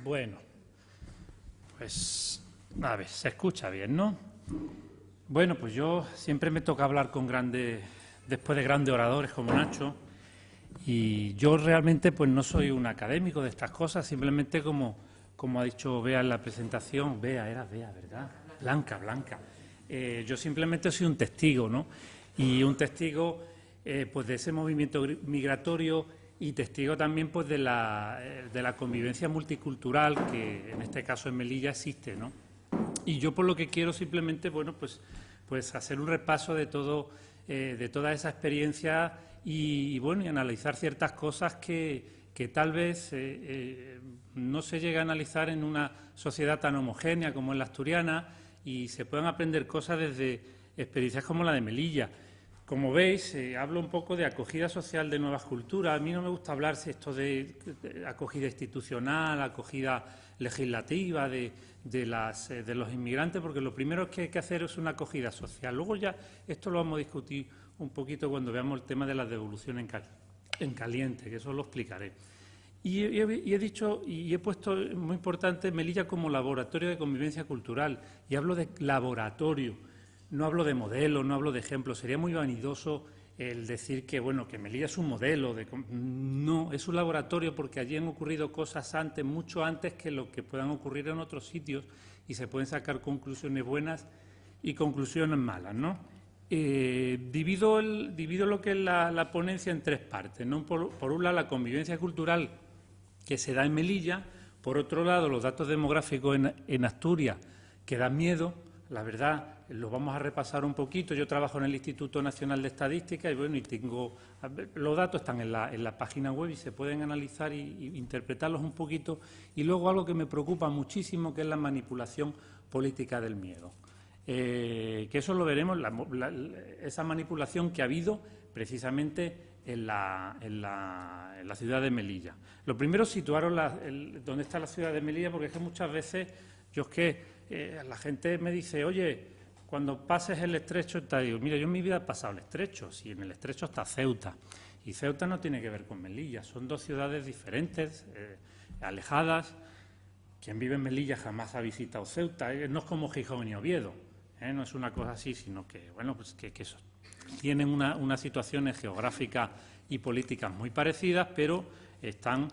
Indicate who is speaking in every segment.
Speaker 1: Bueno, pues a ver, se escucha bien, ¿no? Bueno, pues yo siempre me toca hablar después de grandes oradores como Nacho, y yo realmente pues no soy un académico de estas cosas, simplemente como ha dicho Bea en la presentación, era Bea, ¿verdad? Blanca. Yo simplemente soy un testigo, ¿no? Y un testigo pues de ese movimiento migratorio y testigo también pues de la convivencia multicultural que en este caso en Melilla existe, ¿no? Y yo por lo que quiero simplemente, bueno, pues hacer un repaso de toda esa experiencia y bueno, y analizar ciertas cosas que tal vez no se llega a analizar en una sociedad tan homogénea como es la asturiana y se puedan aprender cosas desde experiencias como la de Melilla. Como veis, hablo un poco de acogida social de nuevas culturas. A mí no me gusta hablar esto de acogida institucional, acogida legislativa de los inmigrantes, porque lo primero que hay que hacer es una acogida social. Luego ya esto lo vamos a discutir un poquito cuando veamos el tema de la devolución en caliente, que eso lo explicaré. Y he dicho, y he puesto muy importante Melilla como laboratorio de convivencia cultural, y hablo de laboratorio. No hablo de modelo, no hablo de ejemplo. Sería muy vanidoso el decir que, bueno, que Melilla es un modelo. No, es un laboratorio porque allí han ocurrido cosas antes, mucho antes que lo que puedan ocurrir en otros sitios y se pueden sacar conclusiones buenas y conclusiones malas, ¿no? Divido lo que es la ponencia en tres partes, ¿no? Por un lado, la convivencia cultural que se da en Melilla. Por otro lado, los datos demográficos en Asturias que dan miedo, la verdad. Lo vamos a repasar un poquito. Yo trabajo en el Instituto Nacional de Estadística y bueno, los datos están en la página web y se pueden analizar y interpretarlos un poquito. Y luego algo que me preocupa muchísimo, que es la manipulación política del miedo. Que eso lo veremos, esa manipulación que ha habido precisamente en la ciudad de Melilla. Lo primero es situaros dónde está la ciudad de Melilla, porque es que muchas veces la gente me dice, oye, cuando pases el Estrecho, te digo, mira, yo en mi vida he pasado el Estrecho, si en el Estrecho está Ceuta, y Ceuta no tiene que ver con Melilla, son dos ciudades diferentes, alejadas. Quien vive en Melilla jamás ha visitado Ceuta, no es como Gijón ni Oviedo, no es una cosa así, sino que, bueno, pues que tienen unas situaciones geográficas y políticas muy parecidas, pero están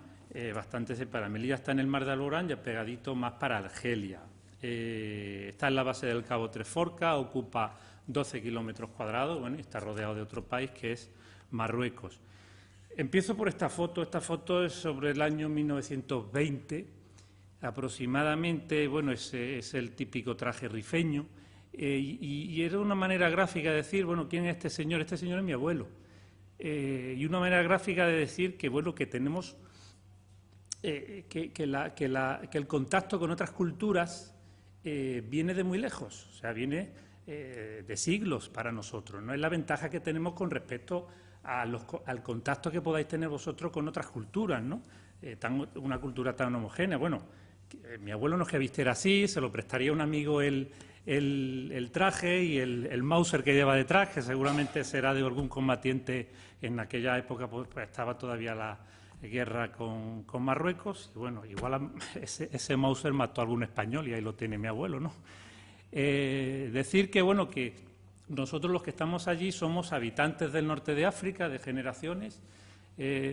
Speaker 1: bastante separadas. Melilla está en el Mar de Alborán, ya pegadito más para Argelia. Está en la base del Cabo Tres Forcas, ocupa 12 kilómetros cuadrados, bueno, y está rodeado de otro país que es Marruecos. Empiezo por esta foto. Esta foto es sobre el año 1920, aproximadamente. Bueno, es el típico traje rifeño, y era una manera gráfica de decir, bueno, ¿quién es este señor? Este señor es mi abuelo. Y una manera gráfica de decir que, bueno, que tenemos que el contacto con otras culturas viene de muy lejos, o sea, viene de siglos para nosotros, no es la ventaja que tenemos con respecto al contacto que podáis tener vosotros con otras culturas, ¿no? Una cultura tan homogénea. Bueno, mi abuelo no es que vistiera así, se lo prestaría a un amigo el traje y el Mauser que lleva detrás, que seguramente será de algún combatiente. En aquella época pues estaba todavía la guerra con Marruecos, y bueno, igual ese Mauser mató a algún español y ahí lo tiene mi abuelo, ¿no? Decir que, bueno, que nosotros los que estamos allí somos habitantes del norte de África, de generaciones,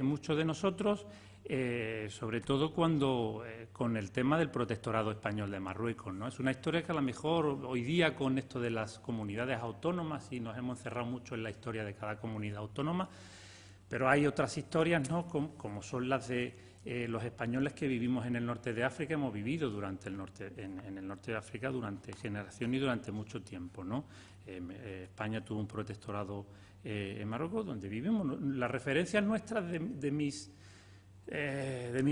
Speaker 1: muchos de nosotros, sobre todo con el tema del protectorado español de Marruecos, ¿no? Es una historia que a lo mejor hoy día, con esto de las comunidades autónomas, y nos hemos encerrado mucho en la historia de cada comunidad autónoma, pero hay otras historias, ¿no?, como son las de los españoles que vivimos en el norte de África. Hemos vivido en el norte de África durante generaciones y durante mucho tiempo, ¿no? España tuvo un protectorado en Marruecos, donde vivimos. Las referencias nuestras de mis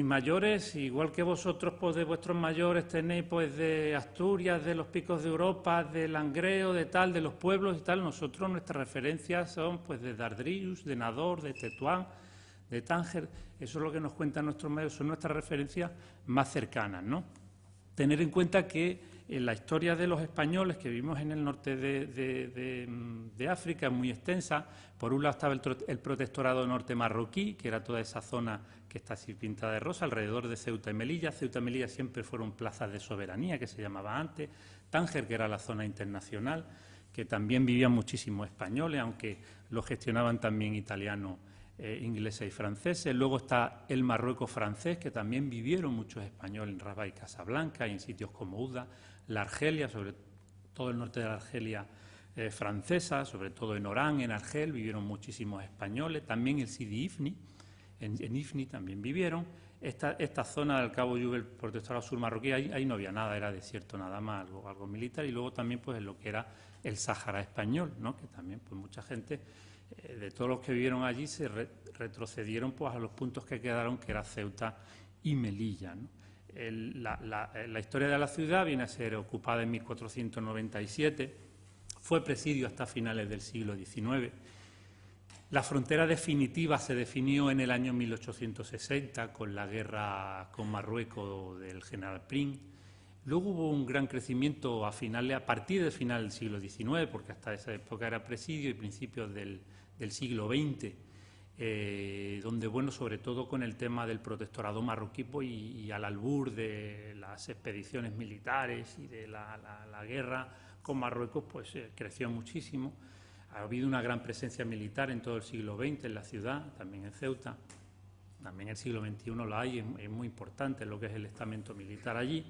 Speaker 1: mayores, igual que vosotros, pues de vuestros mayores tenéis pues de Asturias, de los picos de Europa, de Langreo, de los pueblos y tal. Nosotros, nuestras referencias son pues de Dardrius, de Nador, de Tetuán, de Tánger. Eso es lo que nos cuentan nuestros medios, son nuestras referencias más cercanas, ¿no? Tener en cuenta que En la historia de los españoles que vivimos en el norte de África es muy extensa. Por un lado estaba el protectorado norte marroquí, que era toda esa zona que está así pintada de rosa, alrededor de Ceuta y Melilla. Ceuta y Melilla siempre fueron plazas de soberanía, que se llamaba antes. Tánger, que era la zona internacional, que también vivían muchísimos españoles, aunque lo gestionaban también italianos, ingleses y franceses. Luego está el Marruecos francés, que también vivieron muchos españoles en Rabat y Casablanca y en sitios como Ouda. La Argelia, sobre todo el norte de la Argelia francesa, sobre todo en Orán, en Argel, vivieron muchísimos españoles. También el Sidi Ifni, en Ifni también vivieron. Esta zona del Cabo Yub, el protectorado sur marroquí, ahí no había nada, era desierto nada más, algo militar. Y luego también pues en lo que era el Sáhara español, ¿no? Que también pues mucha gente de todos los que vivieron allí se retrocedieron pues a los puntos que quedaron, que era Ceuta y Melilla, ¿no? La historia de la ciudad viene a ser ocupada en 1497, fue presidio hasta finales del siglo XIX. La frontera definitiva se definió en el año 1860 con la guerra con Marruecos del general Prim. Luego hubo un gran crecimiento a partir del final del siglo XIX, porque hasta esa época era presidio, y principios del siglo XX. Donde, bueno, sobre todo con el tema del protectorado marroquí y al albur de las expediciones militares y de la guerra con Marruecos, pues creció muchísimo. Ha habido una gran presencia militar en todo el siglo XX en la ciudad, también en Ceuta. También en el siglo XXI la hay, es muy importante lo que es el estamento militar allí.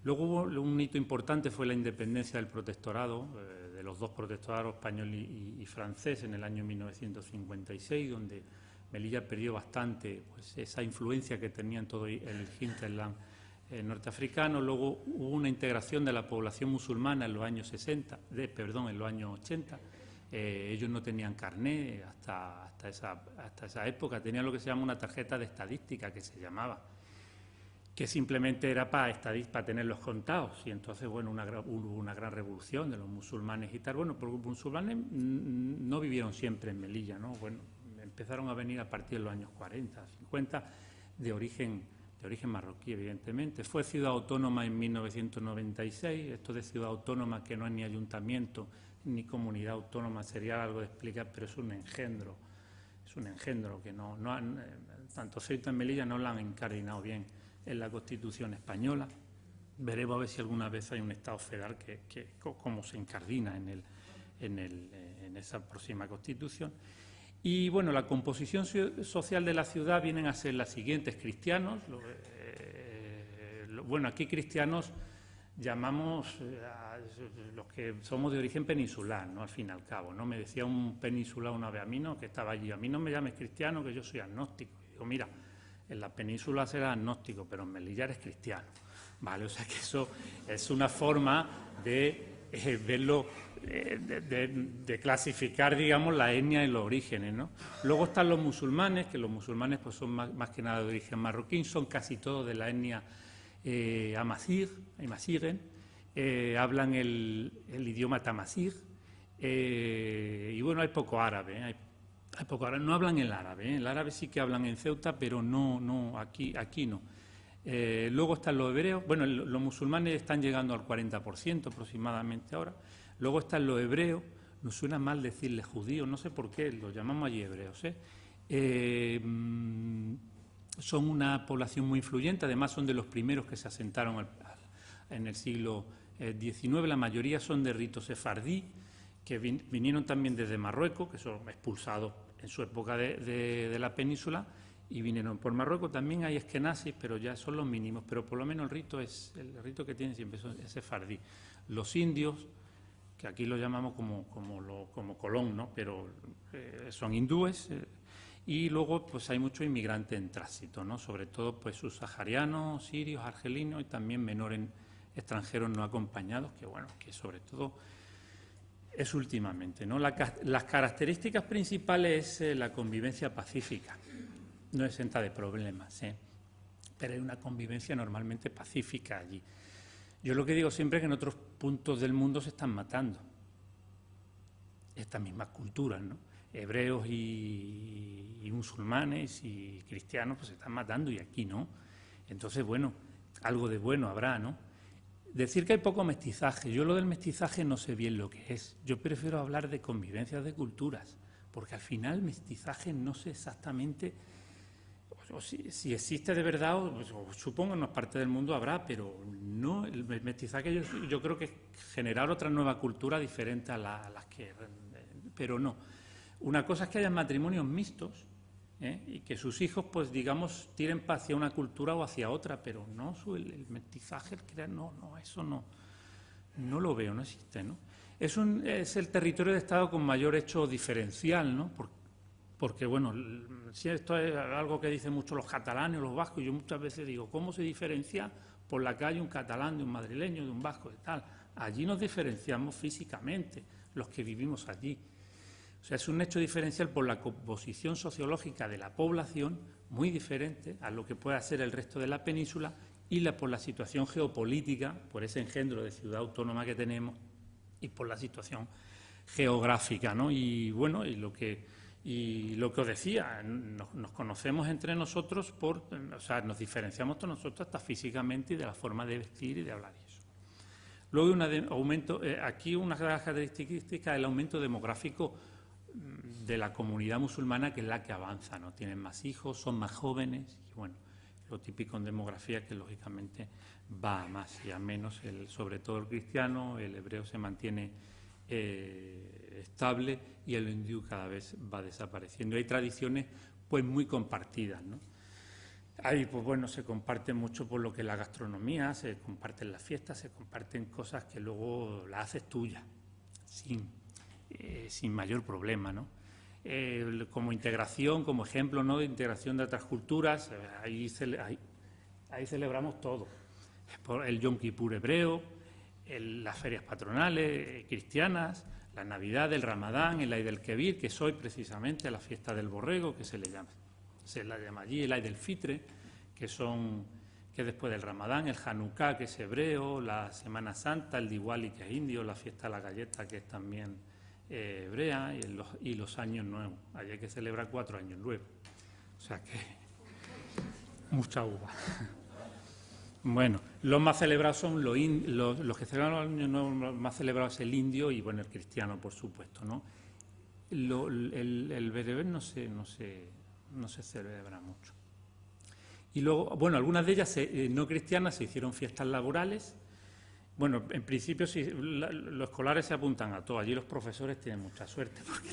Speaker 1: Luego hubo un hito importante, fue la independencia del protectorado, de los dos protectorados español y francés en el año 1956, donde Melilla perdió bastante pues, esa influencia que tenía en todo el hinterland norteafricano. Luego hubo una integración de la población musulmana en los años en los años 80. Ellos no tenían carné hasta esa época, tenían lo que se llama una tarjeta de estadística, que se llamaba, que simplemente era para tenerlos contados. Y entonces, bueno, hubo una gran revolución de los musulmanes y tal. Bueno, porque los musulmanes no vivieron siempre en Melilla, ¿no? Bueno, empezaron a venir a partir de los años 40, 50, de origen marroquí, evidentemente. Fue ciudad autónoma en 1996. Esto de ciudad autónoma, que no es ni ayuntamiento ni comunidad autónoma, sería algo de explicar, pero es un engendro. Es un engendro que tanto Ceuta y Melilla no la han encardinado bien en la Constitución española. Veremos a ver si alguna vez hay un Estado federal cómo se incardina en esa próxima Constitución. Y bueno, la composición social de la ciudad vienen a ser las siguientes: cristianos. Bueno, aquí cristianos llamamos a los que somos de origen peninsular, ¿no? Al fin y al cabo, ¿no? Me decía un peninsular una vez a mí, ¿no?, que estaba allí: a mí no me llames cristiano, que yo soy agnóstico. Y digo, mira, en la península será agnóstico, pero en Melilla eres cristiano, ¿vale? O sea que eso es una forma de verlo, de clasificar, digamos, la etnia y los orígenes, ¿no? Luego están los musulmanes, que los musulmanes pues son más que nada de origen marroquí, son casi todos de la etnia amazighen, hablan el idioma tamasig, y bueno, hay poco árabe, hay poco árabe, no hablan el árabe, el árabe sí que hablan en Ceuta, pero no aquí no. Luego están los hebreos. Bueno, los musulmanes están llegando al 40% aproximadamente ahora. Luego están los hebreos. Nos suena mal decirles judíos, no sé por qué, los llamamos allí hebreos, son una población muy influyente, además son de los primeros que se asentaron en el siglo XIX. La mayoría son de rito sefardí, que vinieron también desde Marruecos, que son expulsados en su época de la península, y vinieron por Marruecos. También hay eskenazis, pero ya son los mínimos, pero por lo menos el rito que tienen siempre es sefardí. Los indios, que aquí lo llamamos como Colón, ¿no?, pero son hindúes, y luego pues hay muchos inmigrantes en tránsito, ¿no?, sobre todo pues subsaharianos, sirios, argelinos, y también menores extranjeros no acompañados, que bueno, que sobre todo es últimamente, ¿no? Las características principales es la convivencia pacífica, no exenta de problemas, pero hay una convivencia normalmente pacífica allí. Yo lo que digo siempre es que en otros puntos del mundo se están matando estas mismas culturas, ¿no? Hebreos y musulmanes y cristianos pues se están matando, y aquí no. Entonces, bueno, algo de bueno habrá, ¿no? Decir que hay poco mestizaje, yo lo del mestizaje no sé bien lo que es. Yo prefiero hablar de convivencias de culturas, porque al final mestizaje no sé exactamente, o si existe de verdad, o supongo en una parte del mundo habrá, pero no, el mestizaje yo creo que es generar otra nueva cultura diferente a las que... Pero no. Una cosa es que haya matrimonios mixtos, y que sus hijos, pues digamos, tiren hacia una cultura o hacia otra, pero no el mestizaje, no, eso no lo veo, no existe, ¿no? Es el territorio de Estado con mayor hecho diferencial, ¿no? Porque, bueno, si esto es algo que dicen mucho los catalanes o los vascos, yo muchas veces digo, ¿cómo se diferencia por la calle un catalán de un madrileño, de un vasco, de tal? Allí nos diferenciamos físicamente, los que vivimos allí. O sea, es un hecho diferencial por la composición sociológica de la población, muy diferente a lo que pueda ser el resto de la península, y por la situación geopolítica, por ese engendro de ciudad autónoma que tenemos, y por la situación geográfica, ¿no? Y bueno, y lo que os decía, nos conocemos entre nosotros, o sea, nos diferenciamos todos nosotros hasta físicamente y de la forma de vestir y de hablar y eso. Luego aquí una de las características es el aumento demográfico de la comunidad musulmana, que es la que avanza, ¿no? Tienen más hijos, son más jóvenes, y bueno, lo típico en demografía que lógicamente va a más y a menos, sobre todo el cristiano, el hebreo se mantiene estable y el hindú cada vez va desapareciendo. Hay tradiciones pues muy compartidas, ¿no? Ahí, pues bueno, se comparte mucho por lo que es la gastronomía, se comparten las fiestas, se comparten cosas que luego las haces tuyas, sin mayor problema, ¿no? Como integración, como ejemplo, ¿no?, de integración de otras culturas, ahí celebramos todo. El Yom Kippur hebreo, las ferias patronales cristianas, la Navidad, el Ramadán, el Eid el-Kebir, que es hoy precisamente la fiesta del borrego, que se la llama allí, el Eid el-Fitre, que es después del Ramadán, el Hanukkah, que es hebreo, la Semana Santa, el Diwali, que es indio, la fiesta de la galleta, que es también hebrea, y los años nuevos. Allí hay que celebrar 4 años nuevos. O sea que mucha uva. Bueno, los más celebrados son los que celebran los años nuevos, los más celebrados es el indio y bueno, el cristiano, por supuesto, ¿no? El bereber no se celebra mucho. Y luego, bueno, algunas de ellas no cristianas se hicieron fiestas laborales. Bueno, en principio sí, los escolares se apuntan a todo. Allí los profesores tienen mucha suerte porque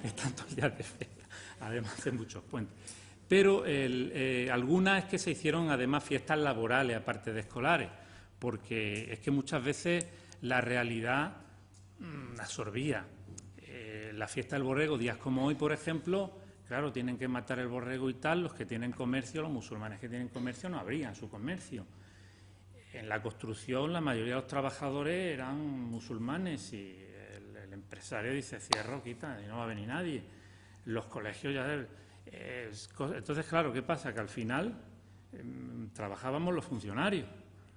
Speaker 1: están todos días de fiesta, además de muchos puentes. Pero algunas es que se hicieron además fiestas laborales, aparte de escolares, porque es que muchas veces la realidad absorbía. La fiesta del borrego, días como hoy, por ejemplo, claro, tienen que matar el borrego y tal, los que tienen comercio, los musulmanes que tienen comercio no abrían su comercio. En la construcción la mayoría de los trabajadores eran musulmanes y el empresario dice, cierro, quita, y no va a venir nadie. Los colegios ya... entonces, claro, ¿qué pasa? Que al final trabajábamos los funcionarios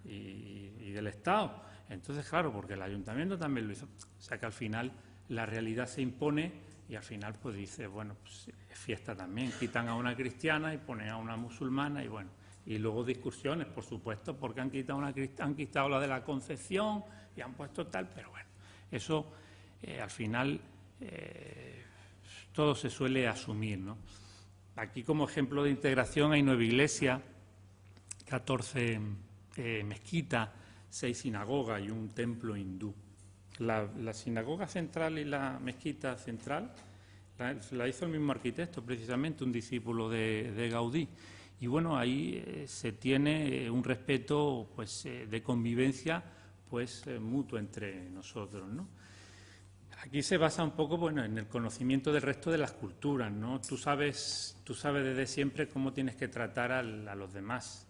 Speaker 1: y del Estado. Entonces, claro, porque el ayuntamiento también lo hizo. O sea que al final la realidad se impone y al final pues dice, bueno, pues es fiesta también. Quitan a una cristiana y ponen a una musulmana y bueno. Y luego discusiones, por supuesto, porque han quitado la de la Concepción y han puesto tal, pero bueno, eso al final todo se suele asumir, ¿no? Aquí como ejemplo de integración hay 9 iglesias, 14 mezquitas, 6 sinagogas y un templo hindú. La sinagoga central y la mezquita central la hizo el mismo arquitecto, precisamente un discípulo de Gaudí. Y bueno, ahí se tiene un respeto pues, de convivencia pues, mutuo entre nosotros, ¿no? Aquí se basa un poco bueno, en el conocimiento del resto de las culturas, ¿no? Tú sabes desde siempre cómo tienes que tratar a los demás,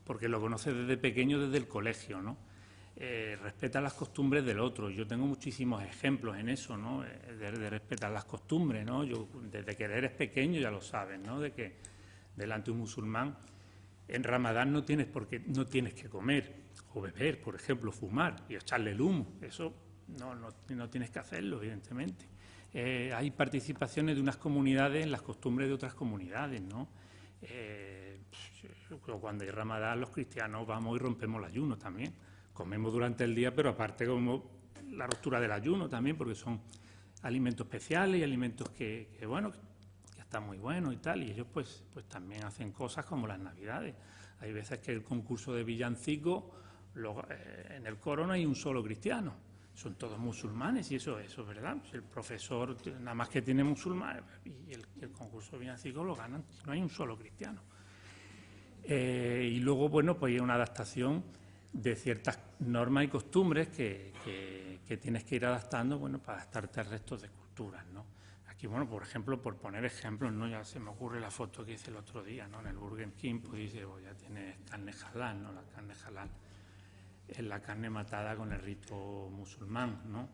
Speaker 1: porque lo conoces desde pequeño, desde el colegio, ¿no? Respeta las costumbres del otro. Yo tengo muchísimos ejemplos en eso, ¿no? De respetar las costumbres, ¿no? Yo, desde que eres pequeño ya lo sabes, ¿no? De que delante de un musulmán en Ramadán no tienes que comer o beber, por ejemplo, fumar y echarle el humo. Eso no tienes que hacerlo, evidentemente. Hay participaciones de unas comunidades en las costumbres de otras comunidades, ¿no? Cuando hay Ramadán, los cristianos vamos y rompemos el ayuno también. Comemos durante el día, pero aparte como la ruptura del ayuno también, porque son alimentos especiales y alimentos que bueno, que están muy buenos y tal, y ellos pues también hacen cosas como las Navidades. Hay veces que el concurso de villancicos, en el coro no hay un solo cristiano, son todos musulmanes, y eso es verdad. Pues el profesor nada más que tiene musulmanes, y el concurso de villancicos lo ganan, no hay un solo cristiano. Y luego, bueno, pues hay una adaptación de ciertas normas y costumbres que tienes que ir adaptando, bueno, para adaptarte al resto de culturas, ¿no? Aquí, bueno, por ejemplo, por poner ejemplos, ¿no? Ya se me ocurre la foto que hice el otro día, ¿no? En el Burger King, pues dice, pues ya tienes carne halal, ¿no? La carne halal es la carne matada con el rito musulmán, ¿no?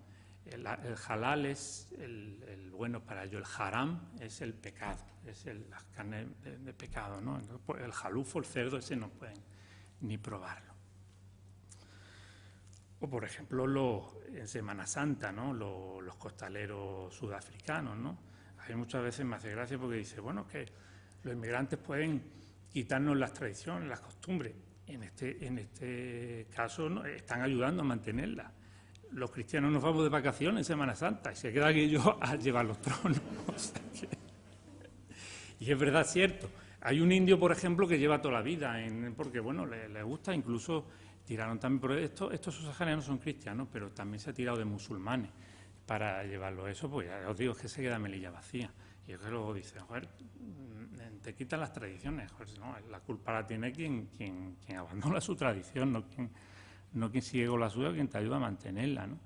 Speaker 1: El halal es el bueno para ello, el haram es el pecado, es la carne de pecado, ¿no? Entonces, pues, el jalufo, el cerdo, ese no pueden ni probarlo. O, por ejemplo, en Semana Santa, ¿no? Los costaleros sudafricanos, ¿no? A mí muchas veces me hace gracia porque dice, bueno, que los inmigrantes pueden quitarnos las tradiciones, las costumbres. En este caso, ¿no? Están ayudando a mantenerlas. Los cristianos nos vamos de vacaciones en Semana Santa y se quedan ellos a llevar los tronos. O sea y es verdad, cierto. Hay un indio, por ejemplo, que lleva toda la vida, porque bueno, le gusta, incluso tiraron también, pero estos subsaharianos son cristianos, pero también se ha tirado de musulmanes para llevarlo eso, pues ya os digo, es que se queda Melilla vacía. Y es que luego dice, joder, te quitan las tradiciones, joder, no, la culpa la tiene quien abandona su tradición, no quien sigue con la suya, quien te ayuda a mantenerla, ¿no?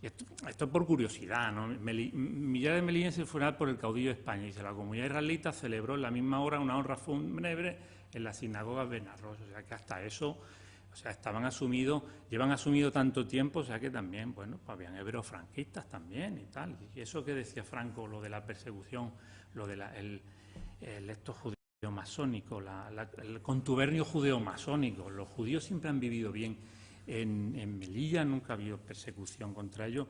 Speaker 1: Y esto es por curiosidad, ¿no? Millares de melillenses fueron por el caudillo de España, y la comunidad israelita celebró en la misma hora una honra fúnebre en la sinagoga Benarros, o sea que hasta eso, o sea, llevan asumido tanto tiempo, o sea que también, bueno, pues habían hebreos franquistas también y tal. Y eso que decía Franco, lo de la persecución, lo de estos judíos masónicos, el contubernio judeo-masónico, los judíos siempre han vivido bien. En Melilla nunca ha habido persecución contra ellos.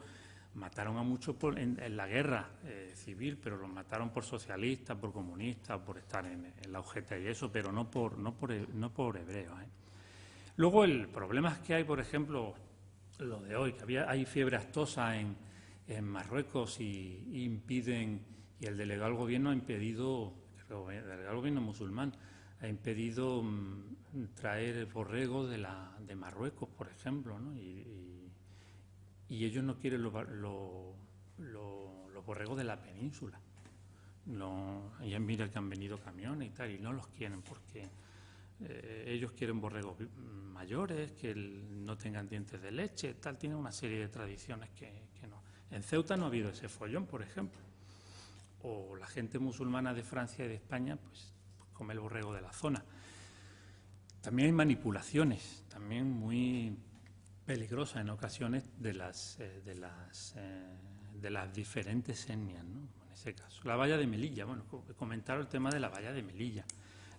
Speaker 1: Mataron a muchos en la guerra civil, pero los mataron por socialistas, por comunistas, por estar en la UGT y eso, pero no por hebreos, ¿eh? Luego el problema es que hay, por ejemplo, lo de hoy, que hay fiebre aftosa en Marruecos y impiden, y el delegado del gobierno ha impedido, el delegado del gobierno musulmán, ha impedido traer borregos de Marruecos, por ejemplo, ¿no? Y ellos no quieren los borregos de la península. Ellos miran que han venido camiones y tal, y no los quieren porque ellos quieren borregos mayores, que no tengan dientes de leche, tal. Tienen una serie de tradiciones que no. En Ceuta no ha habido ese follón, por ejemplo. O la gente musulmana de Francia y de España, pues come el borrego de la zona. También hay manipulaciones, también muy peligrosas en ocasiones de las diferentes etnias, ¿no? En ese caso. La valla de Melilla, bueno, comentaron el tema de la valla de Melilla.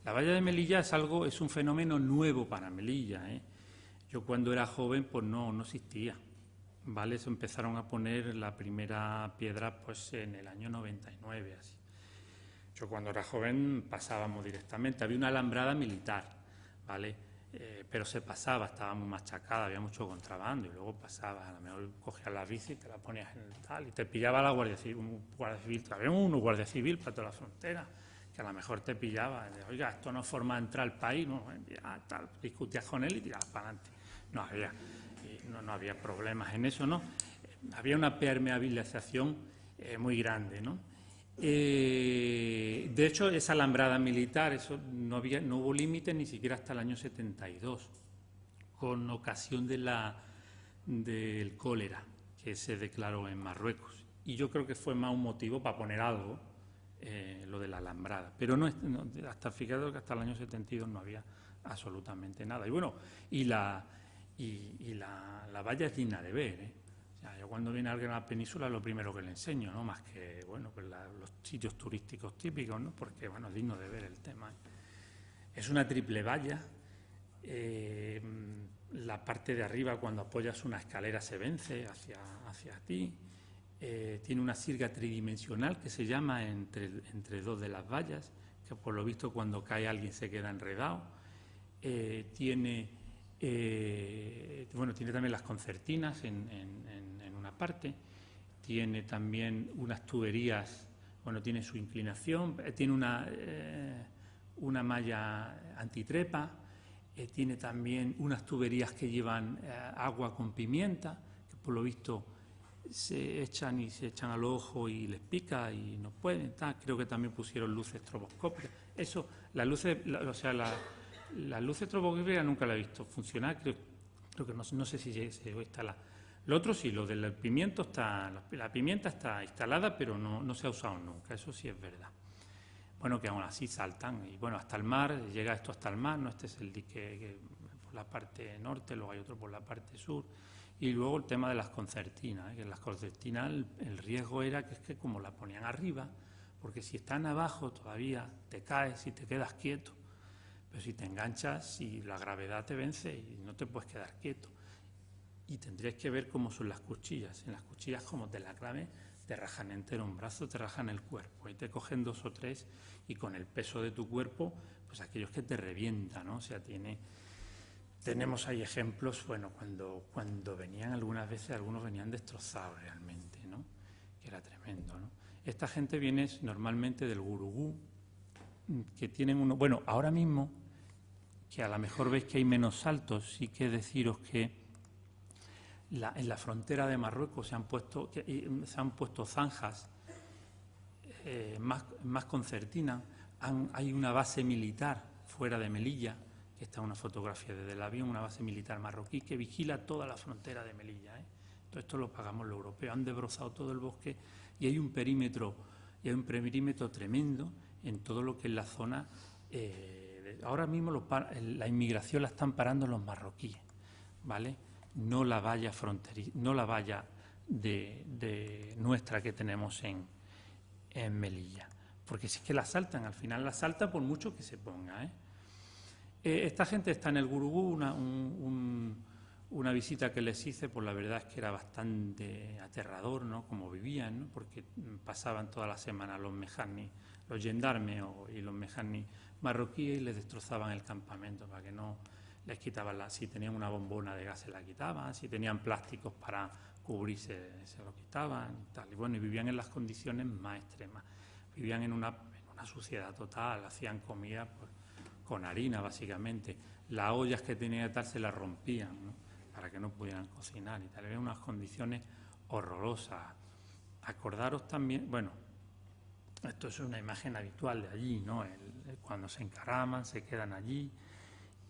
Speaker 1: La valla de Melilla es un fenómeno nuevo para Melilla, ¿eh? Yo cuando era joven pues no existía, ¿vale? Se empezaron a poner la primera piedra pues en el año 99, así. Yo cuando era joven pasábamos directamente, había una alambrada militar, ¿vale? Pero se pasaba, estaba muy machacada, había mucho contrabando y luego pasaba, a lo mejor cogías la bici y te la ponías en el tal y te pillaba la Guardia Civil, había uno Guardia Civil para toda la frontera, que a lo mejor te pillaba, oiga, esto no forma entrar al país, no, tal, discutías con él y tirabas para adelante. No había problemas en eso, ¿no? Había una permeabilización muy grande, ¿no? De hecho, esa alambrada militar, eso no hubo límite ni siquiera hasta el año 72, con ocasión del cólera que se declaró en Marruecos. Y yo creo que fue más un motivo para poner algo, lo de la alambrada. Pero fíjate que hasta el año 72 no había absolutamente nada. Y bueno, la valla es digna de ver, ¿eh? O sea, yo cuando viene alguien a la península es lo primero que le enseño, ¿no? Más que, bueno, pues los sitios turísticos típicos, ¿no? Porque, bueno, es digno de ver el tema, ¿eh? Es una triple valla. La parte de arriba, cuando apoyas una escalera, se vence hacia ti. tiene una sirga tridimensional que se llama entre dos de las vallas, que por lo visto cuando cae alguien se queda enredado. Tiene también las concertinas en una parte, tiene también unas tuberías, tiene su inclinación, tiene una malla antitrepa, tiene también unas tuberías que llevan agua con pimienta, que por lo visto se echan al ojo y les pica y no pueden. Creo que también pusieron luces estroboscópicas. Eso, las luces estroboscópicas nunca la he visto funcionar, creo que no sé si se instala. Lo otro sí, lo del pimiento la pimienta está instalada, pero no se ha usado nunca, eso sí es verdad. Que aún así saltan, y hasta el mar, llega esto hasta el mar, ¿no? Este es el dique por la parte norte, luego hay otro por la parte sur, y luego el tema de las concertinas, que en las concertinas el riesgo era que es que como la ponían arriba, porque si están abajo todavía te caes y te quedas quieto, pero si te enganchas y la gravedad te vence y no te puedes quedar quieto. Y tendríais que ver cómo son las cuchillas. En las cuchillas, como te la clave, te rajan entero un brazo, te rajan el cuerpo. Y te cogen 2 o 3 y con el peso de tu cuerpo, pues aquellos que te revientan, ¿no? O sea, tenemos ahí ejemplos, cuando venían algunas veces, algunos venían destrozados realmente, ¿no? Que era tremendo, ¿no? Esta gente viene normalmente del Gurugú, que tienen ahora mismo, que a lo mejor veis que hay menos saltos, sí que deciros que en la frontera de Marruecos se han puesto zanjas más concertinas. Hay una base militar fuera de Melilla, que está una fotografía desde el avión, una base militar marroquí que vigila toda la frontera de Melilla. Todo esto lo pagamos los europeos. Han desbrozado todo el bosque y hay un perímetro tremendo en todo lo que es la zona. Ahora mismo la inmigración la están parando los marroquíes, ¿vale? No la valla fronteriza, no la valla de nuestra que tenemos en Melilla, porque si es que la saltan, al final la salta por mucho que se ponga. Esta gente está en el Gurugú, una visita que les hice, pues la verdad es que era bastante aterrador, ¿no? Como vivían, ¿no? Porque pasaban toda la semana los mejanis, los gendarmes y los mejanis marroquíes y les destrozaban el campamento para que no les quitaban si tenían una bombona de gas se la quitaban, si tenían plásticos para cubrirse se lo quitaban y tal. Y vivían en las condiciones más extremas, vivían en una suciedad total, hacían comida con harina básicamente, las ollas que tenían que tal se las rompían, ¿no? Para que no pudieran cocinar y tal. Eran unas condiciones horrorosas. Acordaros también, esto es una imagen habitual de allí, ¿no? Cuando se encaraman, se quedan allí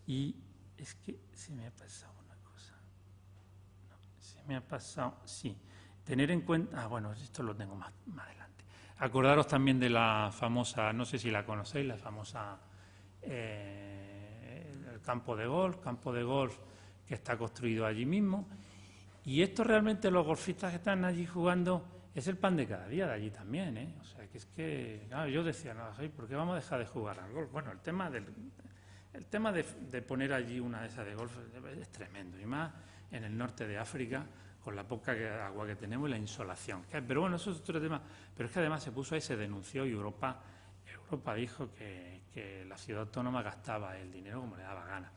Speaker 1: y es que se me ha pasado una cosa. No, se me ha pasado, sí. Tener en cuenta, esto lo tengo más adelante. Acordaros también de la famosa, no sé si la conocéis, la famosa el campo de golf que está construido allí mismo. Y esto realmente los golfistas que están allí jugando es el pan de cada día de allí también, ¿eh? O sea, que es que, claro, yo decía, no, ¿por qué vamos a dejar de jugar al golf? Bueno, el tema de poner allí una de esas de golf es tremendo, y más en el norte de África, con la poca agua que tenemos y la insolación. Pero bueno, eso es otro tema. Pero es que además se puso ahí, se denunció y Europa dijo que la ciudad autónoma gastaba el dinero como le daba gana.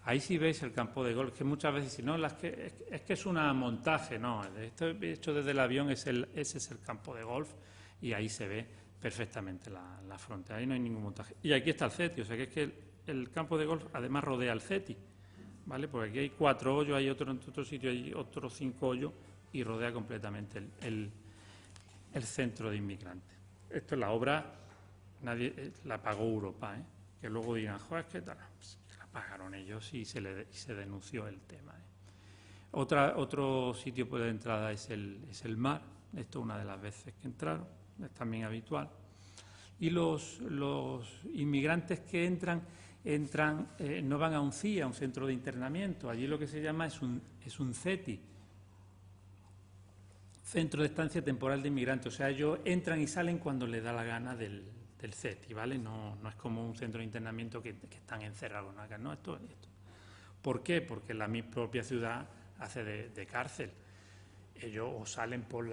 Speaker 1: Ahí sí veis el campo de golf, que muchas veces dicen, no, es que es un montaje, no, esto hecho desde el avión, ese es el campo de golf y ahí se ve perfectamente la frontera, ahí no hay ningún montaje. Y aquí está el CETI, o sea que es que el campo de golf además rodea el CETI, ¿vale? Porque aquí hay 4 hoyos, hay en otro sitio hay otros 5 hoyos y rodea completamente el centro de inmigrantes. Esto es la obra, nadie la pagó Europa, que luego digan, joder, es que tal, la pagaron ellos y se denunció el tema. Otro sitio de entrada es el mar, esto es una de las veces que entraron, es también habitual. Y los inmigrantes que entran no van a un CIA, a un centro de internamiento, allí lo que se llama es un CETI, Centro de Estancia Temporal de Inmigrantes, o sea, ellos entran y salen cuando les da la gana del CETI, ¿vale? No es como un centro de internamiento que están encerrados, ¿no? Esto. ¿Por qué? Porque la mi propia ciudad hace de cárcel. ellos o salen por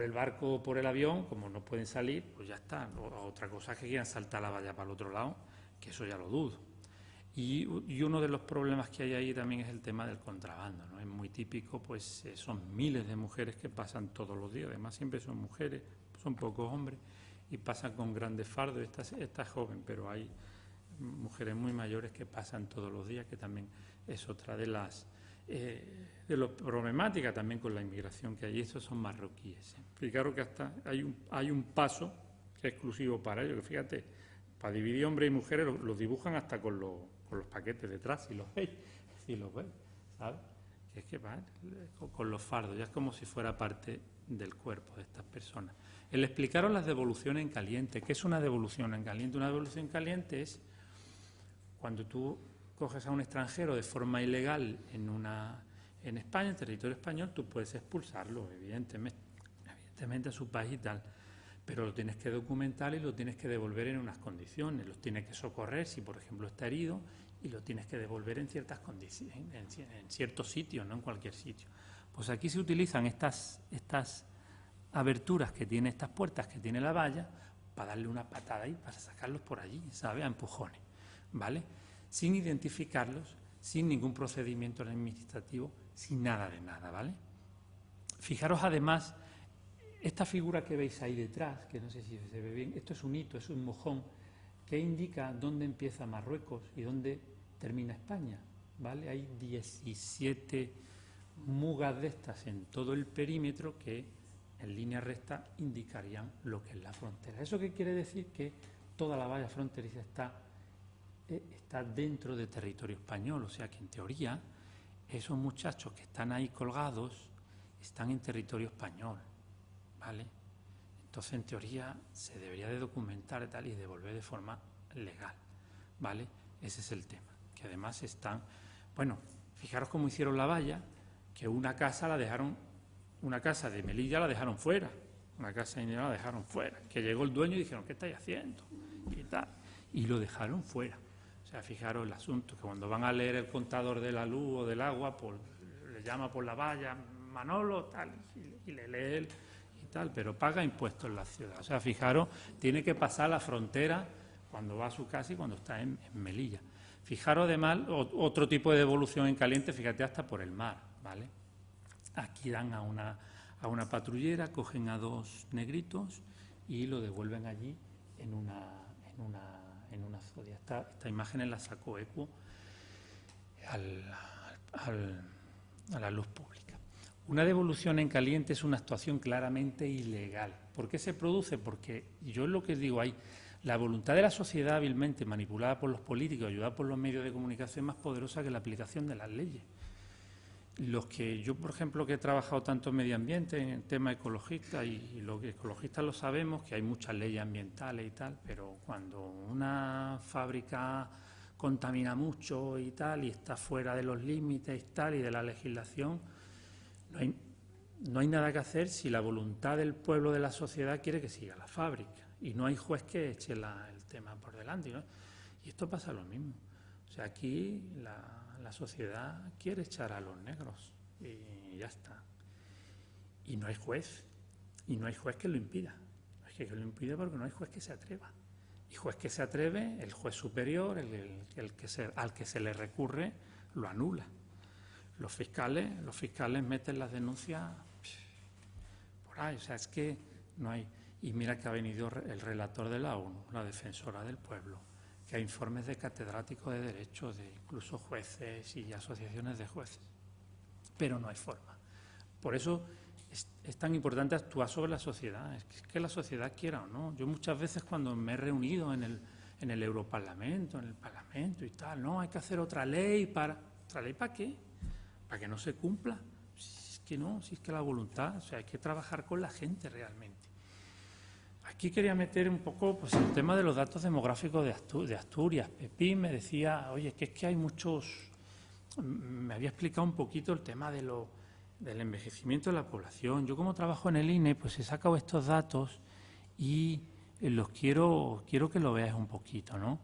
Speaker 1: el barco o por el avión, como no pueden salir, pues ya está. Otra cosa es que quieran saltar la valla para el otro lado, que eso ya lo dudo. Y uno de los problemas que hay ahí también es el tema del contrabando, ¿no? Es muy típico, pues son miles de mujeres que pasan todos los días, además siempre son mujeres, son pocos hombres, y pasan con grandes fardos. Esta es joven, pero hay mujeres muy mayores que pasan todos los días, que también es otra de las problemáticas también con la inmigración que hay. Estos son marroquíes, ¿eh? Fijaros que hasta hay un paso que es exclusivo para ellos, que fíjate, para dividir hombres y mujeres los dibujan hasta con los paquetes detrás, si los veis, ¿sabes? Que es que van con los fardos, ya es como si fuera parte del cuerpo de estas personas. El explicaros las devoluciones en caliente. ¿Qué es una devolución en caliente? Una devolución en caliente es cuando tú coges a un extranjero de forma ilegal en España, en territorio español, tú puedes expulsarlo, evidentemente a su país y tal, pero lo tienes que documentar y lo tienes que devolver en unas condiciones, los tienes que socorrer si, por ejemplo, está herido, y lo tienes que devolver en ciertas condiciones, en ciertos sitios, no en cualquier sitio. Pues aquí se utilizan estas aberturas que tiene, estas puertas que tiene la valla, para darle una patada y para sacarlos por allí, ¿sabe? A empujones, ¿vale? Sin identificarlos, sin ningún procedimiento administrativo, sin nada de nada, ¿vale? Fijaros además, esta figura que veis ahí detrás, que no sé si se ve bien, esto es un hito, es un mojón, que indica dónde empieza Marruecos y dónde termina España, ¿vale? Hay 17 mugas de estas en todo el perímetro que en línea recta indicarían lo que es la frontera. ¿Eso qué quiere decir? Que toda la valla fronteriza está dentro de territorio español, o sea que en teoría esos muchachos que están ahí colgados están en territorio español, ¿vale? Entonces, en teoría, se debería de documentar y tal y devolver de forma legal, ¿vale? Ese es el tema, que además están... Bueno, fijaros cómo hicieron la valla, que una casa de Melilla la dejaron fuera, una casa de la dejaron fuera, que llegó el dueño y dijeron, ¿qué estáis haciendo? Y tal, y lo dejaron fuera. O sea, fijaros el asunto, que cuando van a leer el contador de la luz o del agua, pues le llama por la valla, Manolo, tal, y le lee él y tal, pero paga impuestos en la ciudad. O sea, fijaros, tiene que pasar la frontera cuando va a su casa y cuando está en Melilla. Fijaros además otro tipo de devolución en caliente, fíjate, hasta por el mar, ¿vale? Aquí dan a una patrullera, cogen a 2 negritos y lo devuelven allí en una zodia. Esta imagen la sacó ECUO a la luz pública. Una devolución en caliente es una actuación claramente ilegal. ¿Por qué se produce? Porque yo es lo que digo ahí, la voluntad de la sociedad hábilmente manipulada por los políticos, ayudada por los medios de comunicación, es más poderosa que la aplicación de las leyes. Yo, por ejemplo, que he trabajado tanto en medio ambiente, en el tema ecologista, y los ecologistas lo sabemos, que hay muchas leyes ambientales y tal, pero cuando una fábrica contamina mucho y tal, y está fuera de los límites y tal, y de la legislación, no hay nada que hacer si la voluntad del pueblo, de la sociedad, quiere que siga la fábrica. Y no hay juez que eche el tema por delante, ¿no? Y esto pasa lo mismo. O sea, aquí la sociedad quiere echar a los negros y ya está. Y no hay juez. Y no hay juez que lo impida. No es que lo impida porque no hay juez que se atreva. Y juez que se atreve, el juez superior, al que se le recurre, lo anula. Los fiscales meten las denuncias por ahí. O sea, es que no hay... Y mira que ha venido el relator de la ONU, la defensora del pueblo, que hay informes de catedráticos de Derecho, de incluso jueces y asociaciones de jueces. Pero no hay forma. Por eso es tan importante actuar sobre la sociedad. Es que la sociedad quiera o no. Yo muchas veces cuando me he reunido en el Europarlamento, en el Parlamento y tal, no, hay que hacer otra ley para... ¿Otra ley para qué? ¿Para que no se cumpla? Si es que no, si es que la voluntad, o sea, hay que trabajar con la gente realmente. Aquí quería meter un poco pues, el tema de los datos demográficos de Asturias. Pepín me decía, oye, que es que hay muchos... Me había explicado un poquito el tema del envejecimiento de la población. Yo como trabajo en el INE, pues he sacado estos datos y los quiero que lo veáis un poquito, ¿no?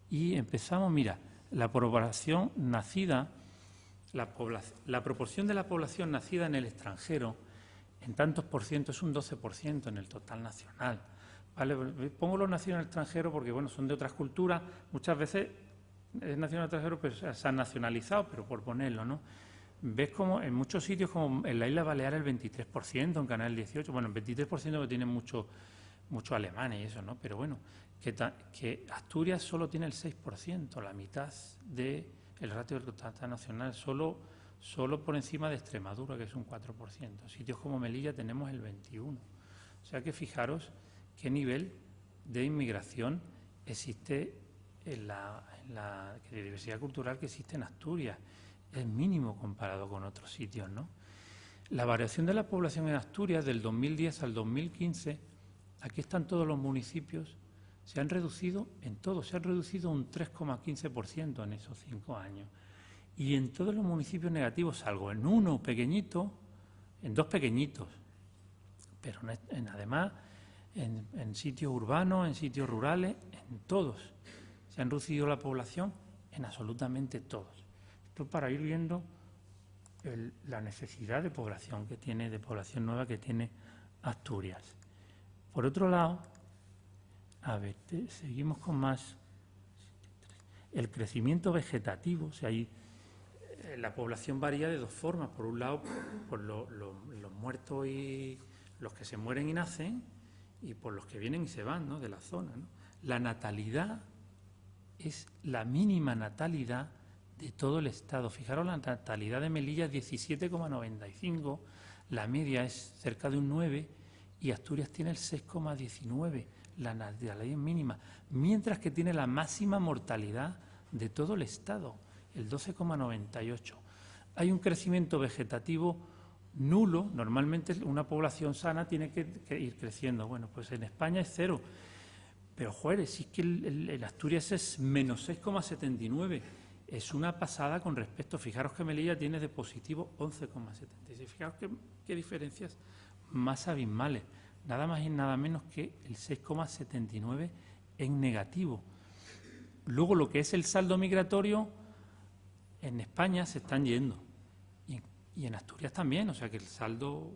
Speaker 1: Y empezamos, mira, la población nacida, la proporción de la población nacida en el extranjero en tantos por ciento, es un 12% en el total nacional. ¿Vale? Pongo los nacidos en el extranjero porque, bueno, son de otras culturas. Muchas veces es nacido en el extranjero, pero se han nacionalizado, pero por ponerlo, ¿no? Ves como en muchos sitios, como en la isla Balear, el 23%, en Canal 18, bueno, el 23% que tienen muchos alemanes y eso, ¿no? Pero bueno, que Asturias solo tiene el 6%, la mitad del ratio del total nacional, solo por encima de Extremadura, que es un 4%. Sitios como Melilla tenemos el 21%. O sea que fijaros qué nivel de inmigración existe de diversidad cultural que existe en Asturias. Es mínimo comparado con otros sitios, ¿no? La variación de la población en Asturias del 2010 al 2015, aquí están todos los municipios, se han reducido en todo, se han reducido un 3,15% en esos 5 años. Y en todos los municipios negativos, salvo en uno pequeñito, en dos pequeñitos, pero además en sitios urbanos, en sitios rurales, en todos. Se han reducido la población en absolutamente todos. Esto para ir viendo la necesidad de población que tiene, de población nueva que tiene Asturias. Por otro lado, a ver, seguimos con más. El crecimiento vegetativo, o sea, la población varía de dos formas. Por un lado, por los muertos y los que se mueren y nacen, y por los que vienen y se van, ¿no?, de la zona, ¿no? La natalidad es la mínima natalidad de todo el Estado. Fijaros, la natalidad de Melilla es 17,95, la media es cerca de un 9 y Asturias tiene el 6,19, la natalidad mínima, mientras que tiene la máxima mortalidad de todo el Estado, el 12,98. Hay un crecimiento vegetativo nulo. Normalmente una población sana tiene que ir creciendo. Bueno, pues en España es 0. Pero, joder, si es que el Asturias es menos 6,79. Es una pasada con respecto. Fijaros que Melilla tiene de positivo 11,76. Fijaros qué diferencias más abismales. Nada más y nada menos que el 6,79 en negativo. Luego, lo que es el saldo migratorio, en España se están yendo. Y en Asturias también. O sea que el saldo